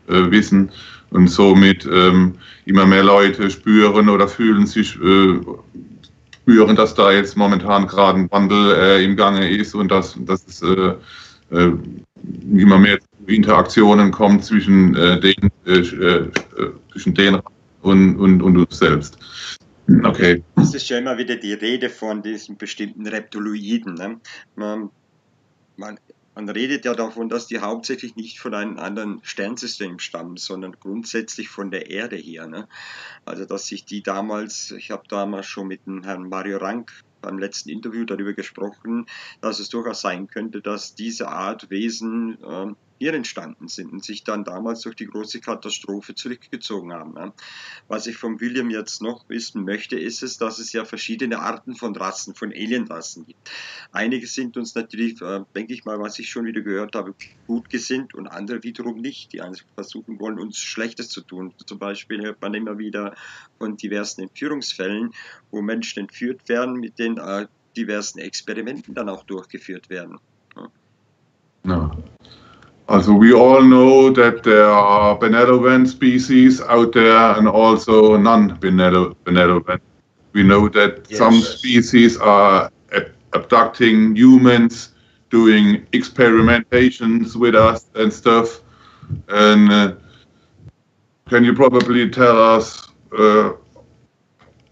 wissen. Und somit immer mehr Leute spüren oder spüren, dass da jetzt momentan gerade ein Wandel im Gange ist und dass es immer mehr Interaktionen kommt zwischen denen und uns selbst. Okay. Es ist ja immer wieder die Rede von diesen bestimmten Reptiloiden. Ne? Man redet ja davon, dass die hauptsächlich nicht von einem anderen Sternsystem stammen, sondern grundsätzlich von der Erde hier. Ne? Also dass sich die damals, ich habe damals schon mit dem Herrn Mario Rank beim letzten Interview darüber gesprochen, dass es durchaus sein könnte, dass diese Art Wesen hier entstanden sind und sich dann damals durch die große Katastrophe zurückgezogen haben. Ne? Was ich von William jetzt noch wissen möchte, ist es, dass es ja verschiedene Arten von Rassen, von Alienrassen gibt. Einige sind uns natürlich, denke ich mal, was ich schon wieder gehört habe, gut gesinnt und andere wiederum nicht, die einfach versuchen wollen, uns Schlechtes zu tun. Zum Beispiel hört man immer wieder von diversen Entführungsfällen, wo Menschen entführt werden, mit den diversen Experimenten dann auch durchgeführt werden. No. Also we all know that there are benevolent species out there and also non-benevolent. We know that some species are abducting humans, doing experimentations with us and stuff. And can you probably tell us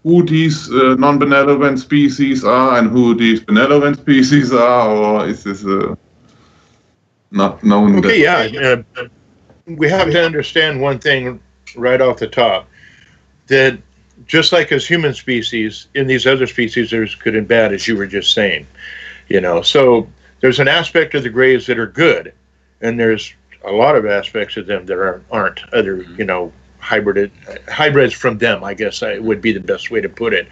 who these non-benevolent species are and who these benevolent species are, or is this not known? Okay, yeah. We have to understand one thing right off the top, that just like as human species, in these other species, there's good and bad, as you were just saying. You know, so there's an aspect of the grays that are good, and there's a lot of aspects of them that aren't. Other, you know, hybrids from them, I guess would be the best way to put it.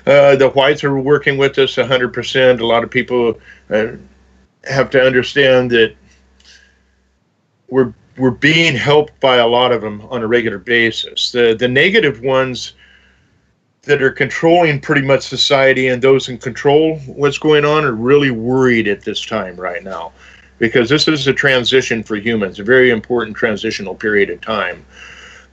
The whites are working with us 100%. A lot of people have to understand that we're being helped by a lot of them on a regular basis. The negative ones that are controlling pretty much society and those in control what's going on are really worried at this time right now, because this is a transition for humans, a very important transitional period of time.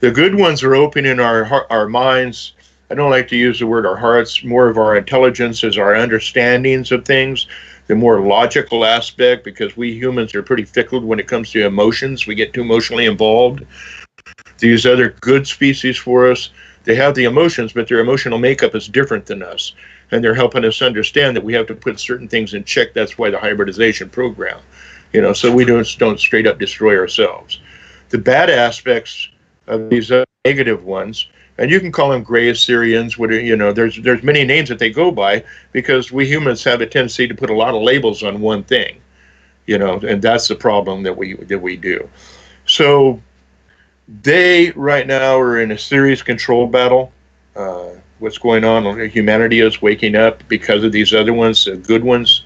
The good ones are opening our minds. I don't like to use the word our hearts, more of our intelligence as our understandings of things, the more logical aspect, because we humans are pretty fickle when it comes to emotions. We get too emotionally involved. These other good species for us, they have the emotions, but their emotional makeup is different than us. And they're helping us understand that we have to put certain things in check. That's why the hybridization program, you know, so we don't straight up destroy ourselves. The bad aspects of these negative ones, and you can call them gray Assyrians, you know, there's many names that they go by, because we humans have a tendency to put a lot of labels on one thing, you know, and that's the problem that we do. So they right now are in a serious control battle. What's going on? Humanity is waking up because of these other ones, the good ones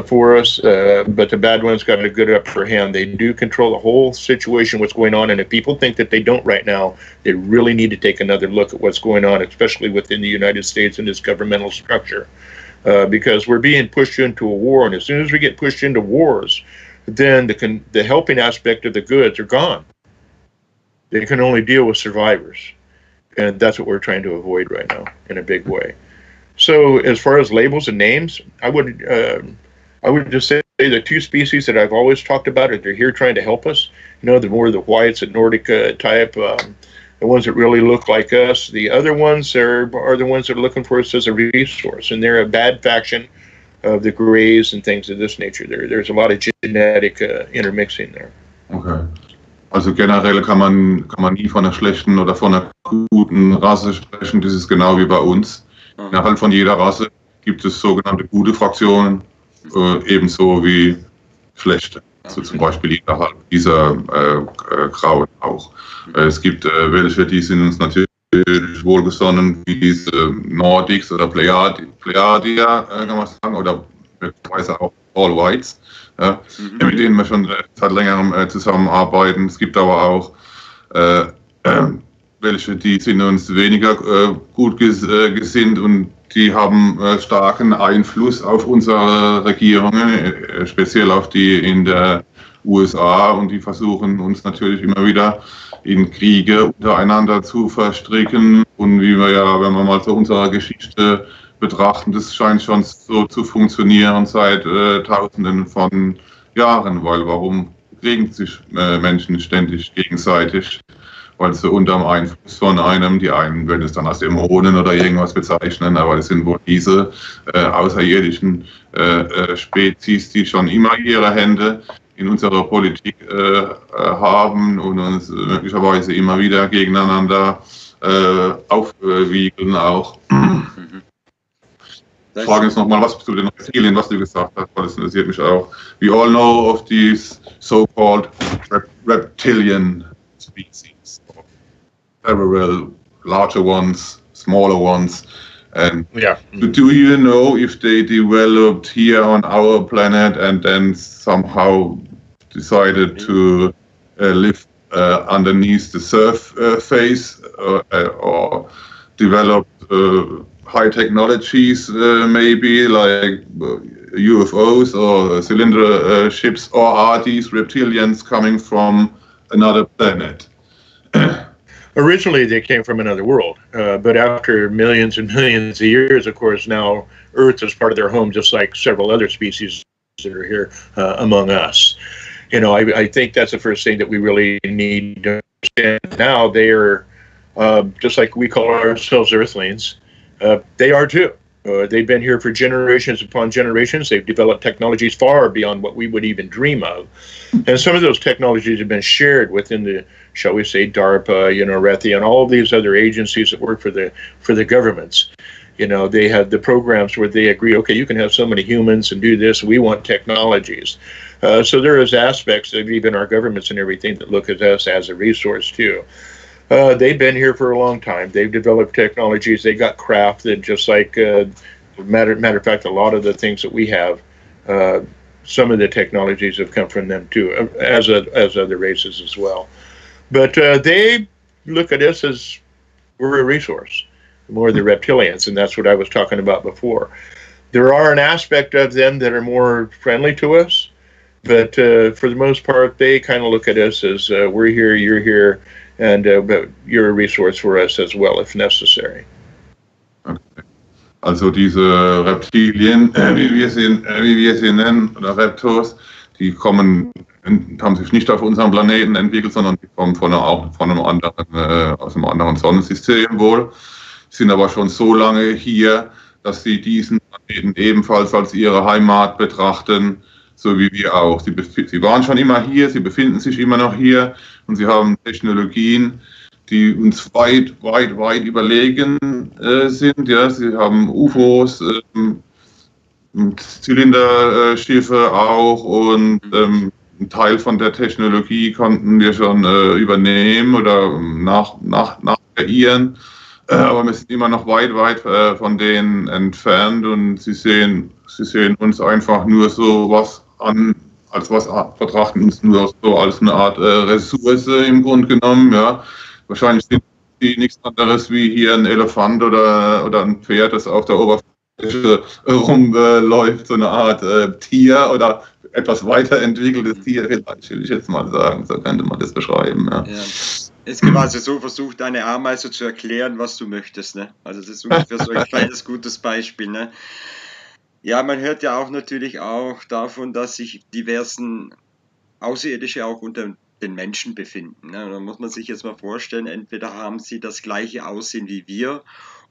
for us, but the bad ones got a good upper hand. They do control the whole situation, what's going on, and if people think that they don't right now, they really need to take another look at what's going on, especially within the United States and this governmental structure, because we're being pushed into a war, and as soon as we get pushed into wars, then the helping aspect of the goods are gone. They can only deal with survivors, and that's what we're trying to avoid right now in a big way. So as far as labels and names, I would just say the two species that I've always talked about are they're here trying to help us. You know, the more the whites and Nordic type, the ones that really look like us. The other ones are the ones that are looking for us as a resource, and they're a bad faction of the grays and things of this nature. There's a lot of genetic intermixing there. Okay. Also generell kann man nie von einer schlechten oder von einer guten Rasse sprechen. Das ist genau wie bei uns. Innerhalb von jeder Rasse gibt es sogenannte gute Fraktionen, ebenso wie schlechte. Also zum Beispiel innerhalb dieser Grauen auch. Es gibt welche, die sind uns natürlich wohlgesonnen, wie diese Nordics oder Pleiadier, kann man sagen, oder möglicherweise auch All Whites. Ja, mit denen wir schon seit längerem zusammenarbeiten. Es gibt aber auch welche, die sind uns weniger gut gesinnt und die haben starken Einfluss auf unsere Regierungen, speziell auf die in der USA, und die versuchen uns natürlich immer wieder in Kriege untereinander zu verstricken. Und wie wir ja, wenn wir mal so unsere Geschichte betrachten, das scheint schon so zu funktionieren seit Tausenden von Jahren, weil warum kriegen sich Menschen ständig gegenseitig? Weil sie unter dem Einfluss von einem, die einen würden es dann als Dämonen oder irgendwas bezeichnen, aber es sind wohl diese außerirdischen Spezies, die schon immer ihre Hände in unserer Politik haben und uns möglicherweise immer wieder gegeneinander aufwiegeln auch. Fragen jetzt nochmal was zu den Reptilien, was du gesagt hast, weil das interessiert mich auch. We all know of these so-called reptilian species, several larger ones, smaller ones. And yeah. Do you know if they developed here on our planet and then somehow decided to live underneath the surface or developed high technologies, maybe like UFOs or cylinder ships, or are these reptilians coming from another planet? Originally, they came from another world, but after millions and millions of years, of course, now Earth is part of their home, just like several other species that are here among us. You know, I think that's the first thing that we really need to understand. Now they are just like we call ourselves Earthlings. They are too. They've been here for generations upon generations. They've developed technologies far beyond what we would even dream of. And some of those technologies have been shared within the, shall we say, DARPA, you know, Raytheon, and all of these other agencies that work for the governments. You know, they have the programs where they agree, okay, you can have so many humans and do this. We want technologies. So there is aspects of even our governments and everything that look at us as a resource too. They've been here for a long time. They've developed technologies. They got crafted, just like, matter of fact, a lot of the things that we have, some of the technologies have come from them too, as other races as well. But they look at us as we're a resource, more the reptilians, and that's what I was talking about before. There are an aspect of them that are more friendly to us, but for the most part, they kind of look at us as we're here, you're here, and but you're a resource for us as well if necessary. Okay. Also diese Reptilien, wie wir sie nennen, oder Reptos, die haben sich nicht auf unserem Planeten entwickelt, sondern die kommen aus einem anderen Sonnensystem wohl, sind aber schon so lange hier, dass sie diesen Planeten ebenfalls als ihre Heimat betrachten, so wie wir auch. Sie waren schon immer hier, sie befinden sich immer noch hier und sie haben Technologien, die uns weit überlegen sind. Ja, sie haben UFOs, Zylinderschiffe auch und einen Teil von der Technologie konnten wir schon übernehmen oder nachkreieren. Aber wir sind immer noch weit von denen entfernt und sie sehen uns einfach nur so was an, betrachten uns nur so als eine Art Ressource im Grunde genommen, ja. Wahrscheinlich sind die nichts anderes wie hier ein Elefant oder ein Pferd, das auf der Oberfläche rumläuft, so eine Art Tier oder etwas weiterentwickeltes Tier, vielleicht will ich jetzt mal sagen, so könnte man das beschreiben. Ja. Ja. Es gibt also so versucht, eine Ameise zu erklären, was du möchtest. Ne? Also das ist ungefähr so ein kleines gutes Beispiel. Ne? Ja, man hört ja auch natürlich auch davon, dass sich diversen Außerirdische auch unter den Menschen befinden. Ne? Da muss man sich jetzt mal vorstellen, entweder haben sie das gleiche Aussehen wie wir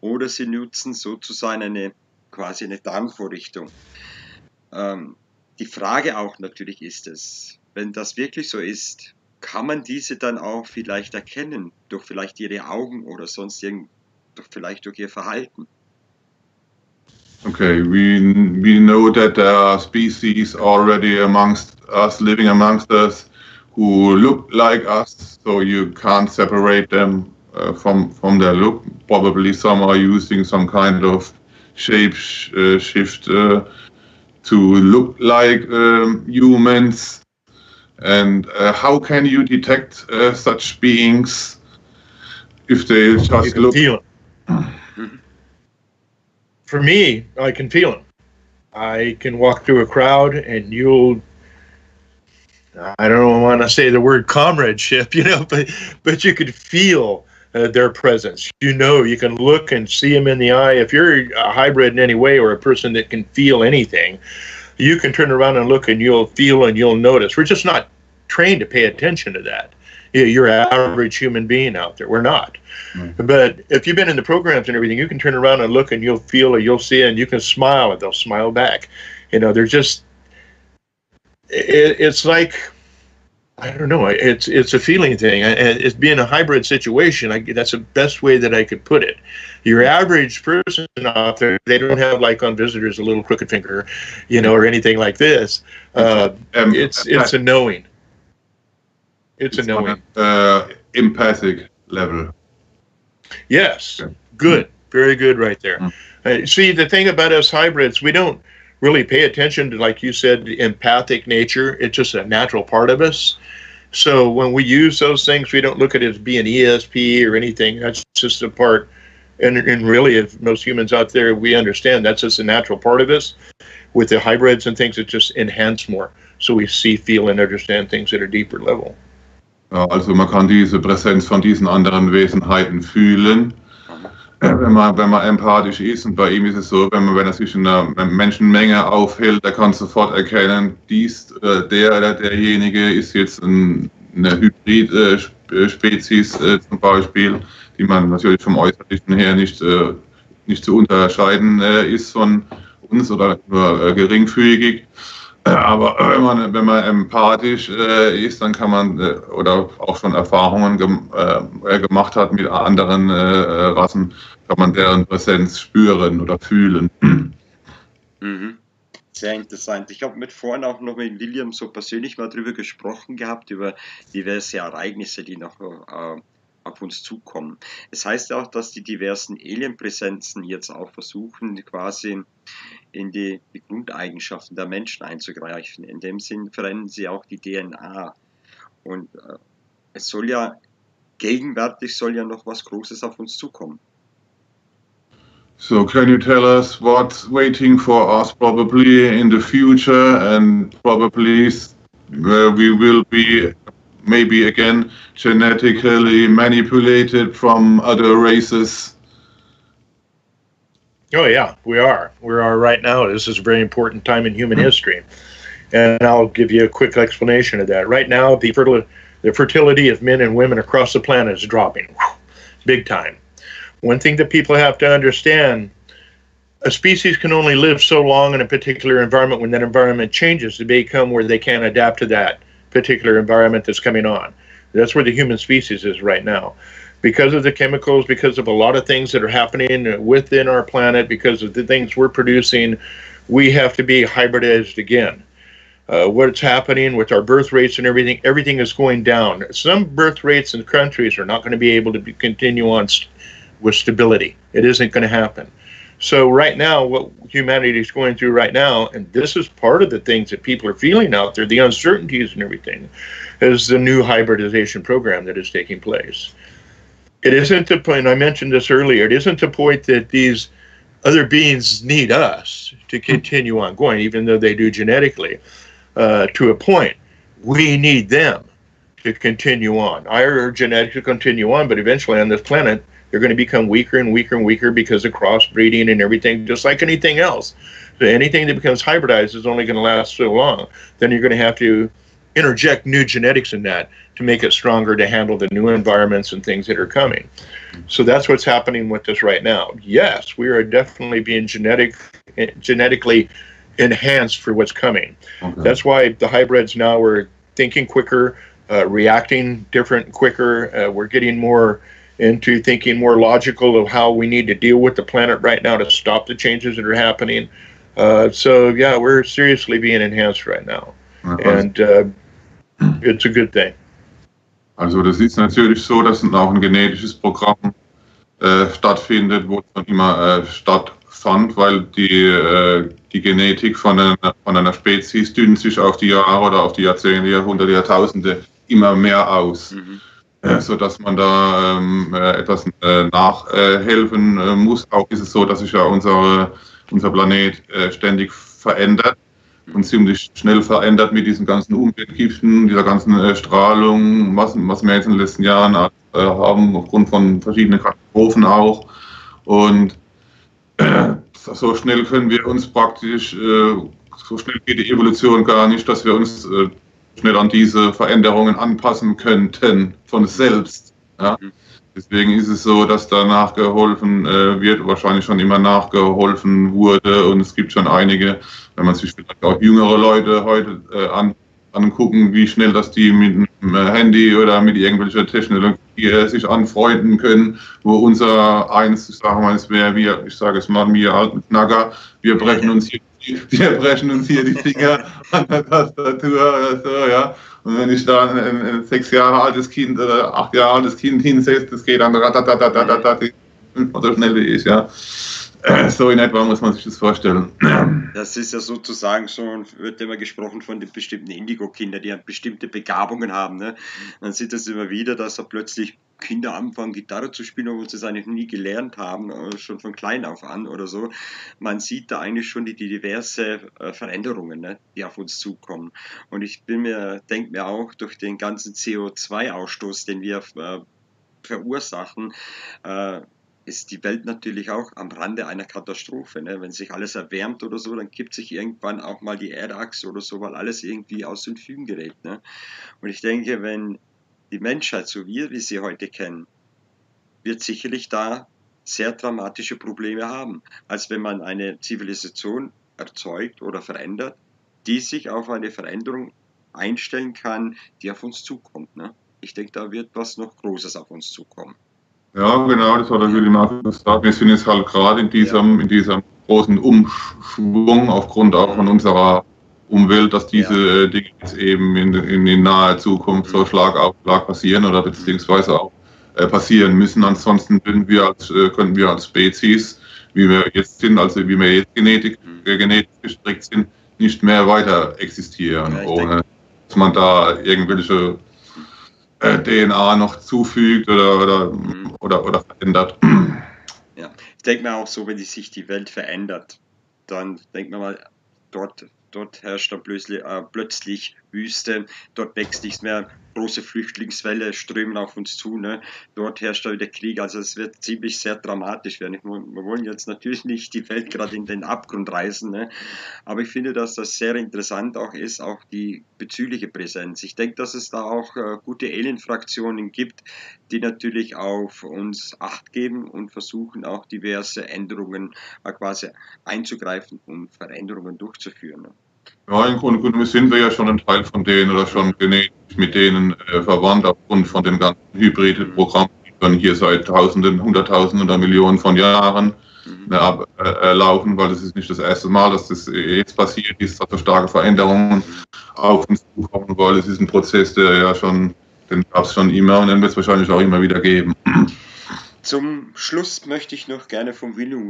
oder sie nutzen sozusagen quasi eine Tarnvorrichtung. Die Frage auch natürlich ist es, wenn das wirklich so ist, kann man diese dann auch vielleicht erkennen, durch vielleicht ihre Augen oder sonst vielleicht durch ihr Verhalten? Okay, we know that there are species already amongst us, living amongst us, who look like us, so you can't separate them from their look. Probably some are using some kind of shape shift to look like humans. And how can you detect such beings if they just look? Feel them. For me, I can feel them. I can walk through a crowd and I don't want to say the word comradeship, you know, but you could feel their presence. You know, you can look and see them in the eye. If you're a hybrid in any way or a person that can feel anything, you can turn around and look and you'll feel and you'll notice. We're just not trained to pay attention to that. You're an average human being out there. We're not. Mm-hmm. But if you've been in the programs and everything, you can turn around and look and you'll feel it, you'll see it, and you can smile and they'll smile back. You know, they're just, it's like I don't know. It's a feeling thing. It's being a hybrid situation. That's the best way that I could put it. Your average person out there, they don't have, like on Visitors, a little crooked finger, or anything like this. It's a knowing. It's a knowing. Empathic level. Yes. Good. Very good right there. See, the thing about us hybrids, we don't really pay attention to, like you said, the empathic nature. It's just a natural part of us. So when we use those things, we don't look at it as being ESP or anything. That's just a part. And really, if most humans out there, we understand that's just a natural part of us. With the hybrids and things, it just enhance more. So we see, feel, and understand things at a deeper level. Ja, also man kann diese Präsenz von diesen anderen Wesenheiten fühlen, wenn man empathisch ist. Und bei ihm ist es so, wenn er sich in einer Menschenmenge aufhält, der kann sofort erkennen, der oder derjenige ist jetzt eine Hybrid-Spezies zum Beispiel, die man natürlich vom Äußerlichen her nicht zu unterscheiden ist von uns oder nur geringfügig. Aber wenn man empathisch ist, dann kann man oder auch schon Erfahrungen gemacht hat mit anderen Rassen, kann man deren Präsenz spüren oder fühlen. Mhm. Sehr interessant. Ich habe vorhin auch noch mit William so persönlich mal drüber gesprochen gehabt, über diverse Ereignisse, die noch auf uns zukommen. Es heißt ja auch, dass die diversen Alienpräsenzen jetzt auch versuchen, quasi in die Grundeigenschaften der Menschen einzugreifen. In dem Sinn verändern sie auch die DNA. Und es soll ja, gegenwärtig soll ja noch was Großes auf uns zukommen. So can you tell us what's waiting for us probably in the future, and probably we will be maybe again genetically manipulated from other races? Oh yeah, we are. We are right now. This is a very important time in human history. And I'll give you a quick explanation of that. Right now, the fertility of men and women across the planet is dropping. Big time. One thing that people have to understand, a species can only live so long in a particular environment. When that environment changes, they become where they can't adapt to that particular environment that's coming on. That's where the human species is right now. Because of the chemicals, because of a lot of things that are happening within our planet, because of the things we're producing, we have to be hybridized again. What's happening with our birth rates and everything is going down. Some birth rates in countries are not going to be able to continue on with stability. It isn't going to happen. So right now, what humanity is going through right now, and this is part of the things that people are feeling out there, the uncertainties and everything, is the new hybridization program that is taking place. It isn't the point, I mentioned this earlier, it isn't the point that these other beings need us to continue on going, even though they do genetically, to a point. We need them to continue on. Our genetics to continue on, but eventually on this planet, they're going to become weaker and weaker and weaker because of crossbreeding and everything, just like anything else. So anything that becomes hybridized is only going to last so long. Then you're going to have to interject new genetics in that to make it stronger to handle the new environments and things that are coming. So that's what's happening with this right now. Yes, we are definitely being genetically enhanced for what's coming. Okay. That's why the hybrids now are thinking quicker, reacting different quicker. We're getting more into thinking more logical of how we need to deal with the planet right now to stop the changes that are happening. So yeah, we're seriously being enhanced right now. And it's a good thing. Also das ist natürlich so, dass auch ein genetisches Programm stattfindet, wo es noch immer stattfand, weil die Genetik von einer Spezies dünnt sich auf die Jahre oder auf die Jahrzehnte, Jahrhunderte, Jahrtausende immer mehr aus. Sodass man da etwas nachhelfen muss. Auch ist es so, dass sich ja unser Planet ständig verändert und ziemlich schnell verändert mit diesen ganzen Umweltgiften, dieser ganzen Strahlung, was wir jetzt in den letzten Jahren haben, aufgrund von verschiedenen Katastrophen auch. Und so schnell können wir uns praktisch, so schnell geht die Evolution gar nicht, dass wir uns schnell an diese Veränderungen anpassen könnten von selbst. Ja? Deswegen ist es so, dass da nachgeholfen wird, wahrscheinlich schon immer nachgeholfen wurde, und es gibt schon einige, wenn man sich vielleicht auch jüngere Leute heute angucken, wie schnell das die mit dem Handy oder mit irgendwelcher Technologie sich anfreunden können, wo unser eins, ich sage mal, es wäre wir, ich sage es mal, wir alten Knacker, wir brechen uns hier die Finger an der Tastatur oder so, ja. Und wenn ich da ein 6 Jahre altes Kind oder 8 Jahre altes Kind hinsetze, das geht dann so schnell wie ich, ja. So in etwa muss man sich das vorstellen. Das ist ja sozusagen schon, wird immer gesprochen von den bestimmten Indigo-Kindern, die bestimmte Begabungen haben. Ne? Man sieht das immer wieder, dass da plötzlich Kinder anfangen, Gitarre zu spielen, obwohl sie es eigentlich nie gelernt haben, schon von klein auf an oder so. Man sieht da eigentlich schon die diverse Veränderungen, ne, die auf uns zukommen. Und ich denke mir auch, durch den ganzen CO2-Ausstoß, den wir verursachen, ist die Welt natürlich auch am Rande einer Katastrophe. Ne? Wenn sich alles erwärmt oder so, dann kippt sich irgendwann auch mal die Erdachse oder so, weil alles irgendwie aus den Fugen gerät. Ne? Und ich denke, wenn die Menschheit, so wie wir sie heute kennen, wird sicherlich da sehr dramatische Probleme haben, als wenn man eine Zivilisation erzeugt oder verändert, die sich auf eine Veränderung einstellen kann, die auf uns zukommt. Ne? Ich denke, da wird was noch Großes auf uns zukommen. Ja, genau, das hat der William auch gesagt. Wir sind jetzt halt gerade in diesem großen Umschwung aufgrund auch von unserer Umwelt, dass diese Dinge jetzt eben in naher Zukunft so Schlag auf Schlag passieren oder beziehungsweise auch passieren müssen. Ansonsten können wir als Spezies, wie wir jetzt sind, also wie wir jetzt genetisch gestrickt sind, nicht mehr weiter existieren, ohne dass man da irgendwelche DNA noch zufügt oder verändert. Ja, ich denke mir auch so, wenn sich die Welt verändert, dann denkt man mal, dort herrscht dann plötzlich Wüste, dort wächst nichts mehr, große Flüchtlingswelle strömen auf uns zu, ne? Dort herrscht dann wieder Krieg, also es wird ziemlich sehr dramatisch werden. Wir wollen jetzt natürlich nicht die Welt gerade in den Abgrund reißen, ne? Aber ich finde, dass das sehr interessant auch ist, auch die bezügliche Präsenz. Ich denke, dass es da auch gute Alien-Fraktionen gibt, die natürlich auf uns Acht geben und versuchen auch diverse Änderungen quasi einzugreifen, um Veränderungen durchzuführen. Ne? Ja, im Grunde genommen sind wir ja schon ein Teil von denen oder schon genetisch mit denen verwandt aufgrund von dem ganzen Hybrid-Programm, die dann hier seit Tausenden, Hunderttausenden oder Millionen von Jahren laufen, weil es ist nicht das erste Mal, dass das jetzt passiert ist, dass so starke Veränderungen auf uns zukommen, weil es ist ein Prozess, den gab es schon immer und den wird es wahrscheinlich auch immer wieder geben. Zum Schluss möchte ich noch gerne von William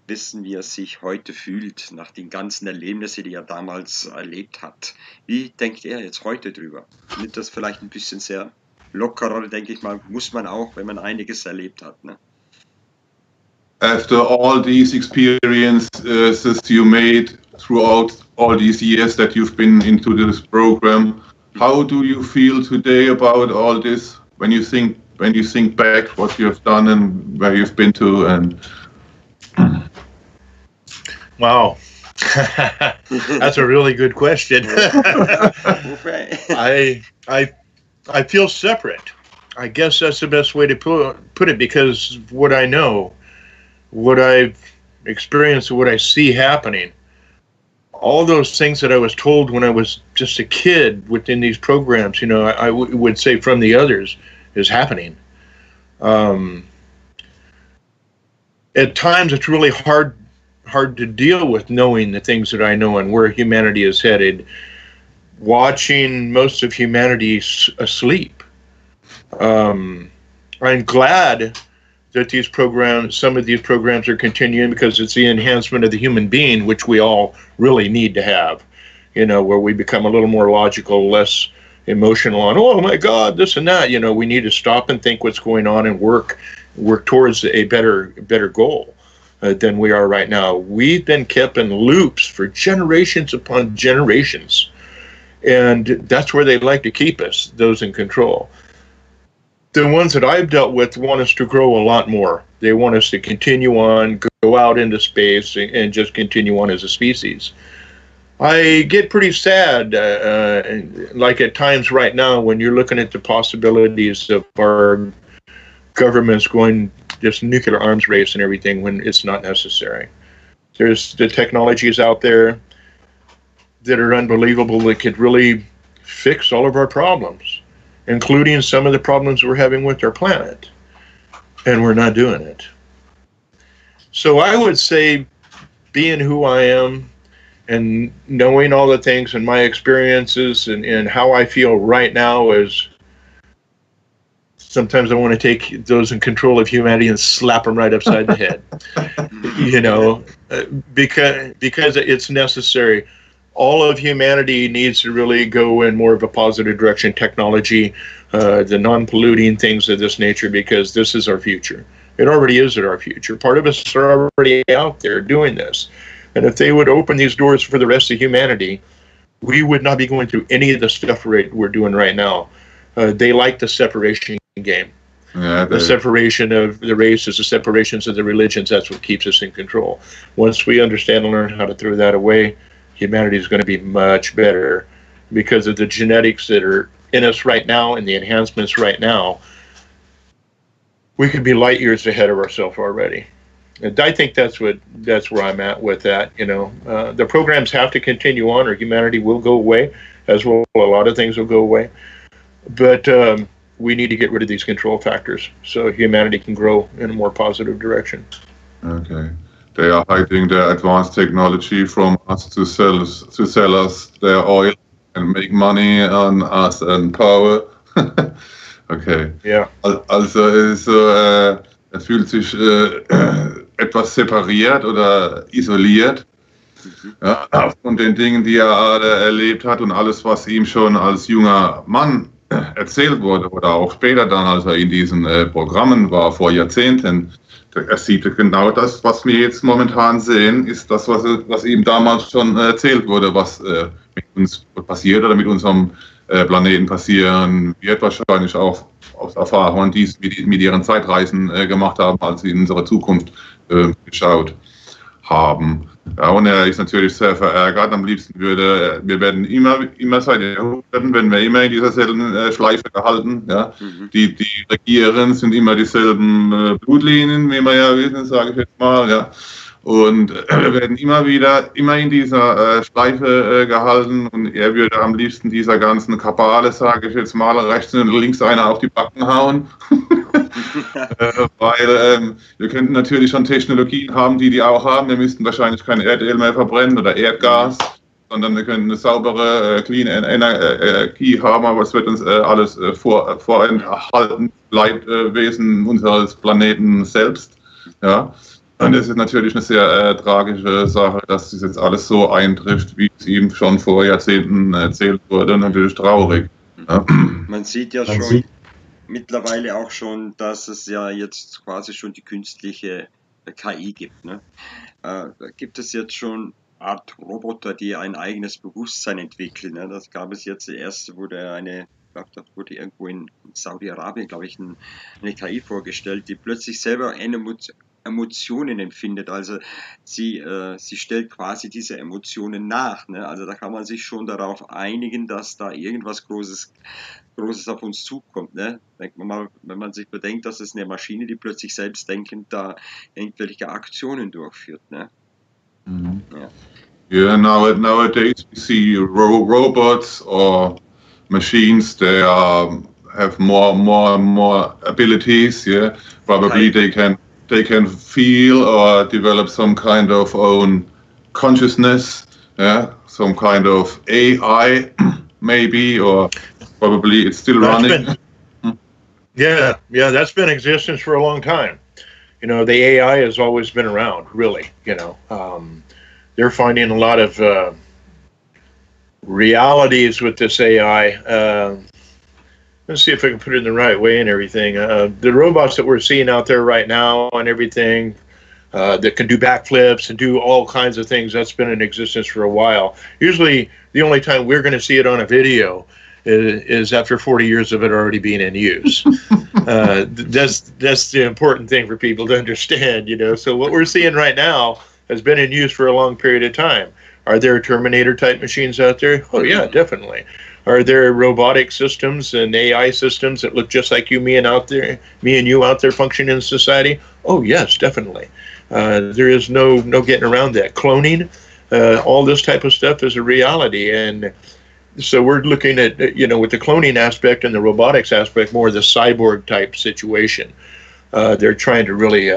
wissen, wie er sich heute fühlt, nach den ganzen Erlebnissen, die er damals erlebt hat. Wie denkt er jetzt heute drüber? Nimmt das vielleicht ein bisschen sehr lockerer, denke ich mal, muss man auch, wenn man einiges erlebt hat. Ne? After all these experiences you made throughout all these years that you've been into this program, how do you feel today about all this when you think back what you have done and where you've been to and Wow. That's a really good question. I feel separate. I guess that's the best way to put it, because what I know, what I've experienced, what I see happening, all those things that I was told when I was just a kid within these programs, you know, I would say from the others, is happening. At times it's really hard to deal with knowing the things that I know and where humanity is headed, watching most of humanity asleep. I'm glad that some of these programs are continuing, because it's the enhancement of the human being, which we all really need to have, you know, where we become a little more logical, less emotional, and oh my God, this and that. You know, we need to stop and think what's going on and work towards a better goal than we are right now. We've been kept in loops for generations upon generations, and that's where they like to keep us, those in control. The ones that I've dealt with want us to grow a lot more. They want us to continue on, go out into space, and just continue on as a species. I get pretty sad, like at times right now, when you're looking at the possibilities of our governments going this nuclear arms race and everything when it's not necessary. The technology is out there. that are unbelievable that could really fix all of our problems, including some of the problems we're having with our planet, and we're not doing it. So I would say, being who I am and knowing all the things and my experiences and how I feel right now is, sometimes I want to take those in control of humanity and slap them right upside the head, you know, because it's necessary. All of humanity needs to really go in more of a positive direction, technology, the non-polluting things of this nature, because this is our future. It already is our future. Part of us are already out there doing this. And if they would open these doors for the rest of humanity, we would not be going through any of the stuff we're doing right now. They like the separation game. Yeah, the separation of the races, the separations of the religions, that's what keeps us in control. Once we understand and learn how to throw that away, humanity is going to be much better, because of the genetics that are in us right now and the enhancements right now. We could be light years ahead of ourselves already. And I think that's where I'm at with that. You know, the programs have to continue on, or humanity will go away, as well a lot of things will go away. But we need to get rid of these control factors so humanity can grow in a more positive direction. Okay. They are hiding their advanced technology from us to sell us their oil and make money on us and power. Okay. Ja. Also es fühlt sich etwas separiert oder isoliert, ja, aufgrund den Dingen, die er erlebt hat und alles, was ihm schon als junger Mann erzählt wurde oder auch später dann, als er in diesen Programmen war, vor Jahrzehnten. Er sieht genau das, was wir jetzt momentan sehen, ist das, was ihm damals schon erzählt wurde, was mit uns passiert oder mit unserem Planeten passieren wird, wahrscheinlich auch aus Erfahrungen, die sie mit ihren Zeitreisen gemacht haben, als sie in unsere Zukunft geschaut haben. Ja, und er ist natürlich sehr verärgert. Am liebsten wir werden immer seit Jahrhunderten, werden wir immer in dieser selben Schleife gehalten. Ja. Die Regieren sind immer dieselben Blutlinien, wie wir ja wissen, sage ich jetzt mal. Ja. Und wir werden immer in dieser Schleife gehalten, und er würde am liebsten dieser ganzen Kabale, sage ich jetzt mal, rechts und links einer auf die Backen hauen. Weil wir könnten natürlich schon Technologien haben, die auch haben. Wir müssten wahrscheinlich kein Erdöl mehr verbrennen oder Erdgas, sondern wir können eine saubere, clean Energie haben, aber es wird uns alles vorenthalten, Leidwesen unseres Planeten selbst. Ja. Und es ist natürlich eine sehr tragische Sache, dass das jetzt alles so eintrifft, wie es ihm schon vor Jahrzehnten erzählt wurde. Natürlich traurig. Ja. Man sieht ja schon mittlerweile auch schon, dass es ja jetzt quasi schon die künstliche KI gibt. Ne? Da gibt es jetzt schon Art Roboter, die ein eigenes Bewusstsein entwickeln. Ne? Das gab es jetzt, der erste wurde da wurde irgendwo in Saudi-Arabien, glaube ich, eine KI vorgestellt, die plötzlich selber Emotionen empfindet. Also sie stellt quasi diese Emotionen nach. Ne? Also da kann man sich schon darauf einigen, dass da irgendwas Großes auf uns zukommt. Ne? Denkt man mal, wenn man sich bedenkt, dass es eine Maschine, die plötzlich selbstdenkend da irgendwelche Aktionen durchführt. Ne? Ja. Yeah, nowadays we see robots or machines. They have more abilities. Yeah, probably they can feel or develop some kind of own consciousness. Yeah, some kind of AI maybe, or probably it's still running. Yeah, that's been in existence for a long time. You know, the AI has always been around, really. You know, they're finding a lot of realities with this AI. Let's see if I can put it in the right way and everything. The robots that we're seeing out there right now and everything that can do backflips and do all kinds of things, that's been in existence for a while. Usually the only time we're going to see it on a video is after 40 years of it already being in use. That's the important thing for people to understand, you know. So what we're seeing right now has been in use for a long period of time. Are there Terminator-type machines out there? Oh, yeah, definitely. Are there robotic systems and AI systems that look just like me and you out there functioning in society? Oh, yes, definitely. There is no getting around that. Cloning, All this type of stuff is a reality. And so we're looking at, with the cloning aspect and the robotics aspect, more the cyborg type situation. They're trying to really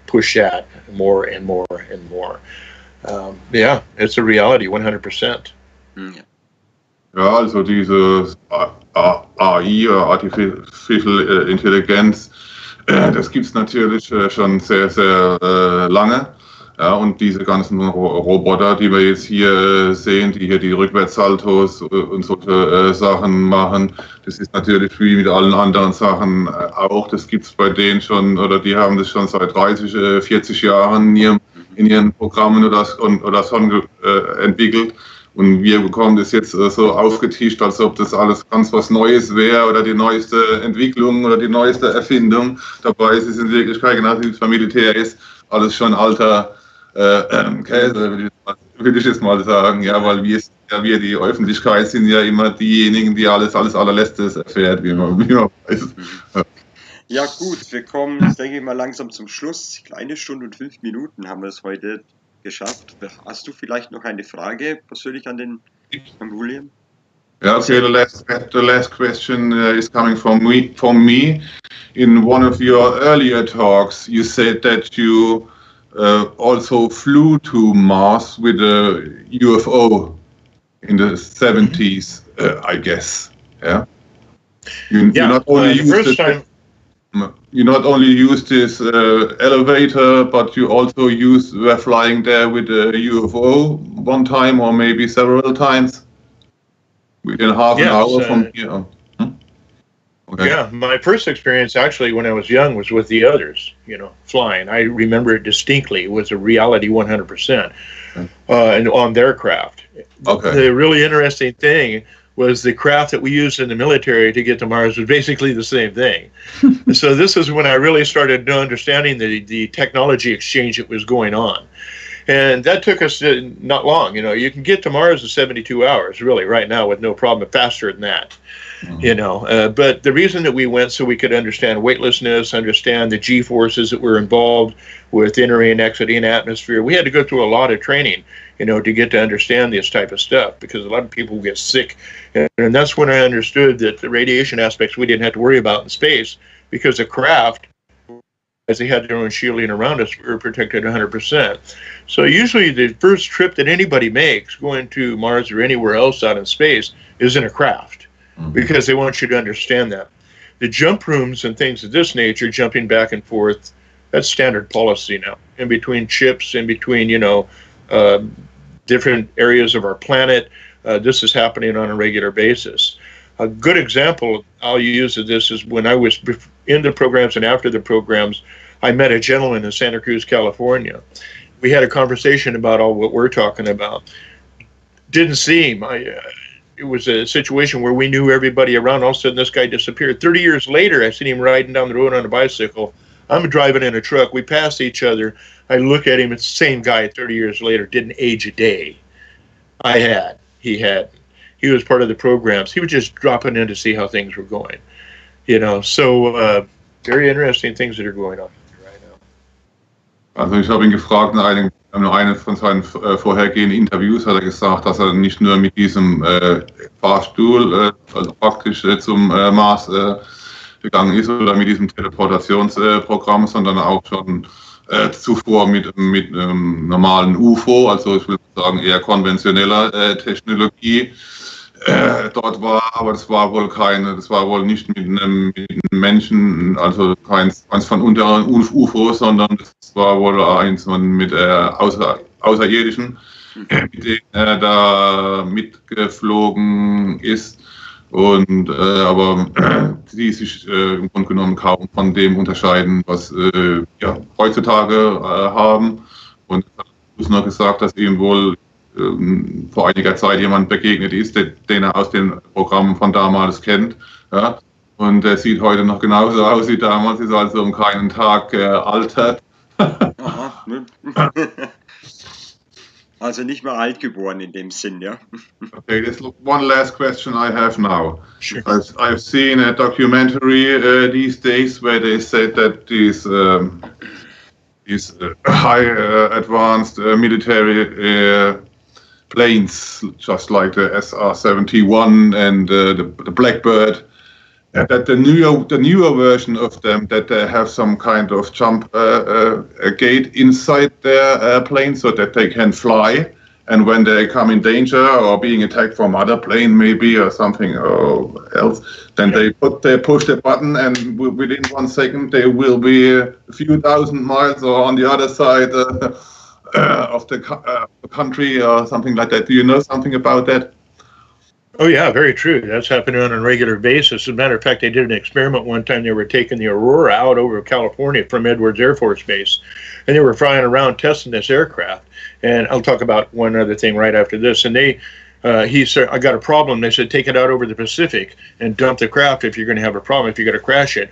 push that more and more and more. Yeah, it's a reality, 100%. Ja, also diese AI, Artificial Intelligence, das gibt es natürlich schon sehr, sehr lange. Ja, und diese ganzen Roboter, die wir jetzt hier sehen, die hier die Rückwärtssaltos und solche Sachen machen, das ist natürlich wie mit allen anderen Sachen auch. Das gibt es bei denen schon, oder die haben das schon seit 30, 40 Jahren in ihren Programmen oder schon entwickelt. Und wir bekommen das jetzt so aufgetischt, als ob das alles ganz was Neues wäre oder die neueste Entwicklung oder die neueste Erfindung. Dabei ist es in Wirklichkeit, genauso wie es beim Militär ist, alles schon alter Käse, würde ich jetzt mal sagen. Ja, weil wir die Öffentlichkeit sind ja immer diejenigen, die alles Allerletztes erfährt, wie man weiß. Ja gut, wir kommen, denke ich mal, langsam zum Schluss. Eine Stunde und 5 Minuten haben wir es heute geschafft. Hast du vielleicht noch eine Frage persönlich an William? Yeah, okay, the last question is coming from me. In one of your earlier talks, you said that you also flew to Mars with a UFO in the 70s, I guess. Yeah. You not only used this elevator, but you also were flying there with a UFO one time or maybe several times within half an hour from here. Okay. Yeah, my first experience actually when I was young was with the others, flying. I remember it distinctly. It was a reality 100%, and on their craft. Okay. The really interesting thing was the craft that we used in the military to get to Mars was basically the same thing. So this is when I really started understanding the technology exchange that was going on. And that took us not long. You can get to Mars in 72 hours, really, right now with no problem, faster than that. But the reason that we went so we could understand weightlessness, understand the G-forces that were involved with entering and exiting atmosphere, we had to go through a lot of training, to get to understand this type of stuff, because a lot of people get sick. And that's when I understood that the radiation aspects we didn't have to worry about in space, because the craft, as they had their own shielding around us, were protected 100%. So usually the first trip that anybody makes going to Mars or anywhere else out in space is in a craft, because they want you to understand that. The jump rooms and things of this nature, jumping back and forth, that's standard policy now. In between ships, in between, different areas of our planet, this is happening on a regular basis. A good example I'll use of this is when I was in the programs and after the programs, I met a gentleman in Santa Cruz, California. We had a conversation about all what we're talking about. Didn't see him. It was a situation where we knew everybody around. All of a sudden, this guy disappeared. 30 years later, I seen him riding down the road on a bicycle. I'm driving in a truck. We pass each other. I look at him. It's the same guy 30 years later. Didn't age a day. He had. He was part of the programs. He was just dropping in to see how things were going. So very interesting things that are going on right now. Also ich habe ihn gefragt, in einem von seinen vorhergehenden Interviews hat er gesagt, dass er nicht nur mit diesem Fahrstuhl, also praktisch zum Mars gegangen ist oder mit diesem Teleportationsprogramm, sondern auch schon zuvor mit einem normalen UFO, also ich würde sagen eher konventioneller Technologie dort war, aber das war wohl nicht mit einem Menschen, also keins von unteren UFO, sondern das war wohl eins mit Außerirdischen, mit denen er da mitgeflogen ist. Und aber die sich im Grunde genommen kaum von dem unterscheiden, was heutzutage haben. Und er hat noch gesagt, dass ihm wohl vor einiger Zeit jemand begegnet ist, den er aus den Programmen von damals kennt. Ja? Und er sieht heute noch genauso aus wie damals, ist also um keinen Tag gealtert. Aha. Also nicht mehr alt geworden in dem Sinn, ja. Okay, there's one last question I have now. Sure. I've seen a documentary these days where they said that these high advanced military planes, just like the SR-71 and the Blackbird. That the newer version of them, that they have some kind of jump gate inside their plane so that they can fly, and when they come in danger or being attacked from other plane maybe or something else, then they push the button, and within 1 second they will be a few thousand miles or on the other side of the country or something like that. Do you know something about that? Oh, yeah, very true. That's happening on a regular basis. As a matter of fact, they did an experiment one time. They were taking the Aurora out over California from Edwards Air Force Base, and they were flying around testing this aircraft. And I'll talk about one other thing right after this. And he said, I got a problem. They said, take it out over the Pacific and dump the craft if you're going to have a problem, if you're going to crash it.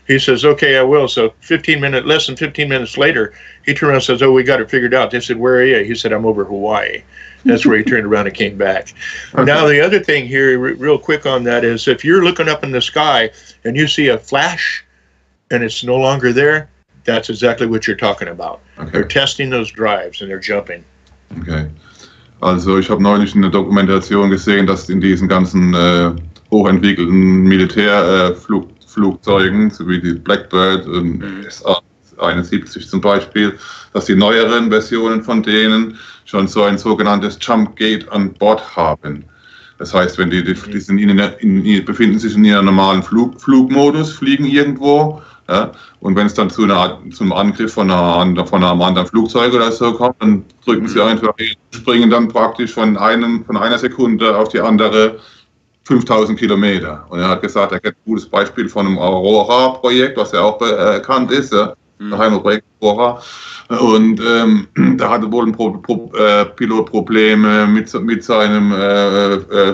He says, okay, I will. So less than 15 minutes later, he turned around and says, oh, we got it figured out. They said, where are you? He said, I'm over Hawaii. That's where he turned around and came back. Okay. Now, the other thing here, real quick on that, is if you're looking up in the sky and you see a flash and it's no longer there, that's exactly what you're talking about. Okay. They're testing those drives and they're jumping. Okay. Also ich habe neulich eine Dokumentation gesehen, dass in diesen ganzen hochentwickelten Militärflugzeugen, so wie die Blackbird und SR-71 zum Beispiel, dass die neueren Versionen von denen schon so ein sogenanntes Jump Gate an Bord haben. Das heißt, wenn die befinden sich in ihrem normalen Flugmodus, fliegen irgendwo, ja, und wenn es dann zum Angriff von einem anderen Flugzeug oder so kommt, dann drücken sie einfach, springen dann praktisch von einer Sekunde auf die andere 5000 Kilometer. Und er hat gesagt, er kennt ein gutes Beispiel von einem Aurora-Projekt, was ja auch bekannt ist, ja, Geheime Projekt Aurora. Und da hatte wohl ein Pilot Probleme mit seinem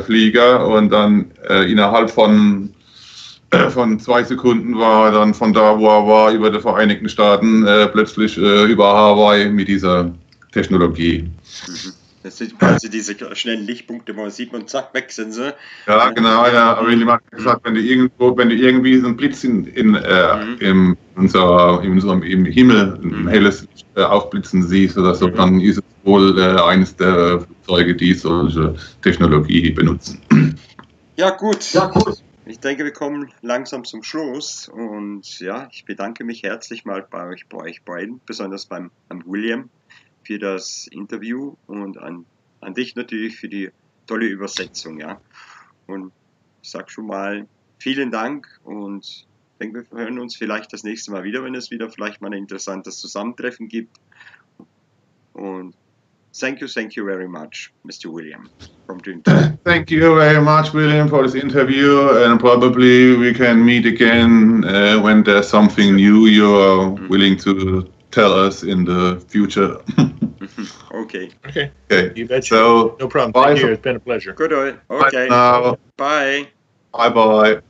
Flieger, und dann innerhalb von 2 Sekunden war er dann von da, wo er war, über die Vereinigten Staaten plötzlich über Hawaii mit dieser Technologie. Das sind quasi diese schnellen Lichtpunkte, wo man sieht, und zack, weg sind sie. Ja, genau, ja. Aber William hat gesagt, wenn du irgendwie so einen Blitz im Himmel, ein helles Licht aufblitzen siehst oder so, dann ist es wohl eines der Flugzeuge, die solche Technologie benutzen. Ja, gut. Ich denke, wir kommen langsam zum Schluss, und ja, ich bedanke mich herzlich mal bei euch beiden, besonders beim William, für das Interview, und an dich natürlich für die tolle Übersetzung, ja. Und ich sage schon mal vielen Dank, und ich denke, wir hören uns vielleicht das nächste Mal wieder, wenn es wieder vielleicht mal ein interessantes Zusammentreffen gibt. Und thank you very much, Mr. William. Thank you very much, William, for this interview, and probably we can meet again when there's something new you are willing to tell us in the future. Okay. You betcha. So, no problem. Thank you. It's been a pleasure. Good. Okay. Bye now. Bye. Bye.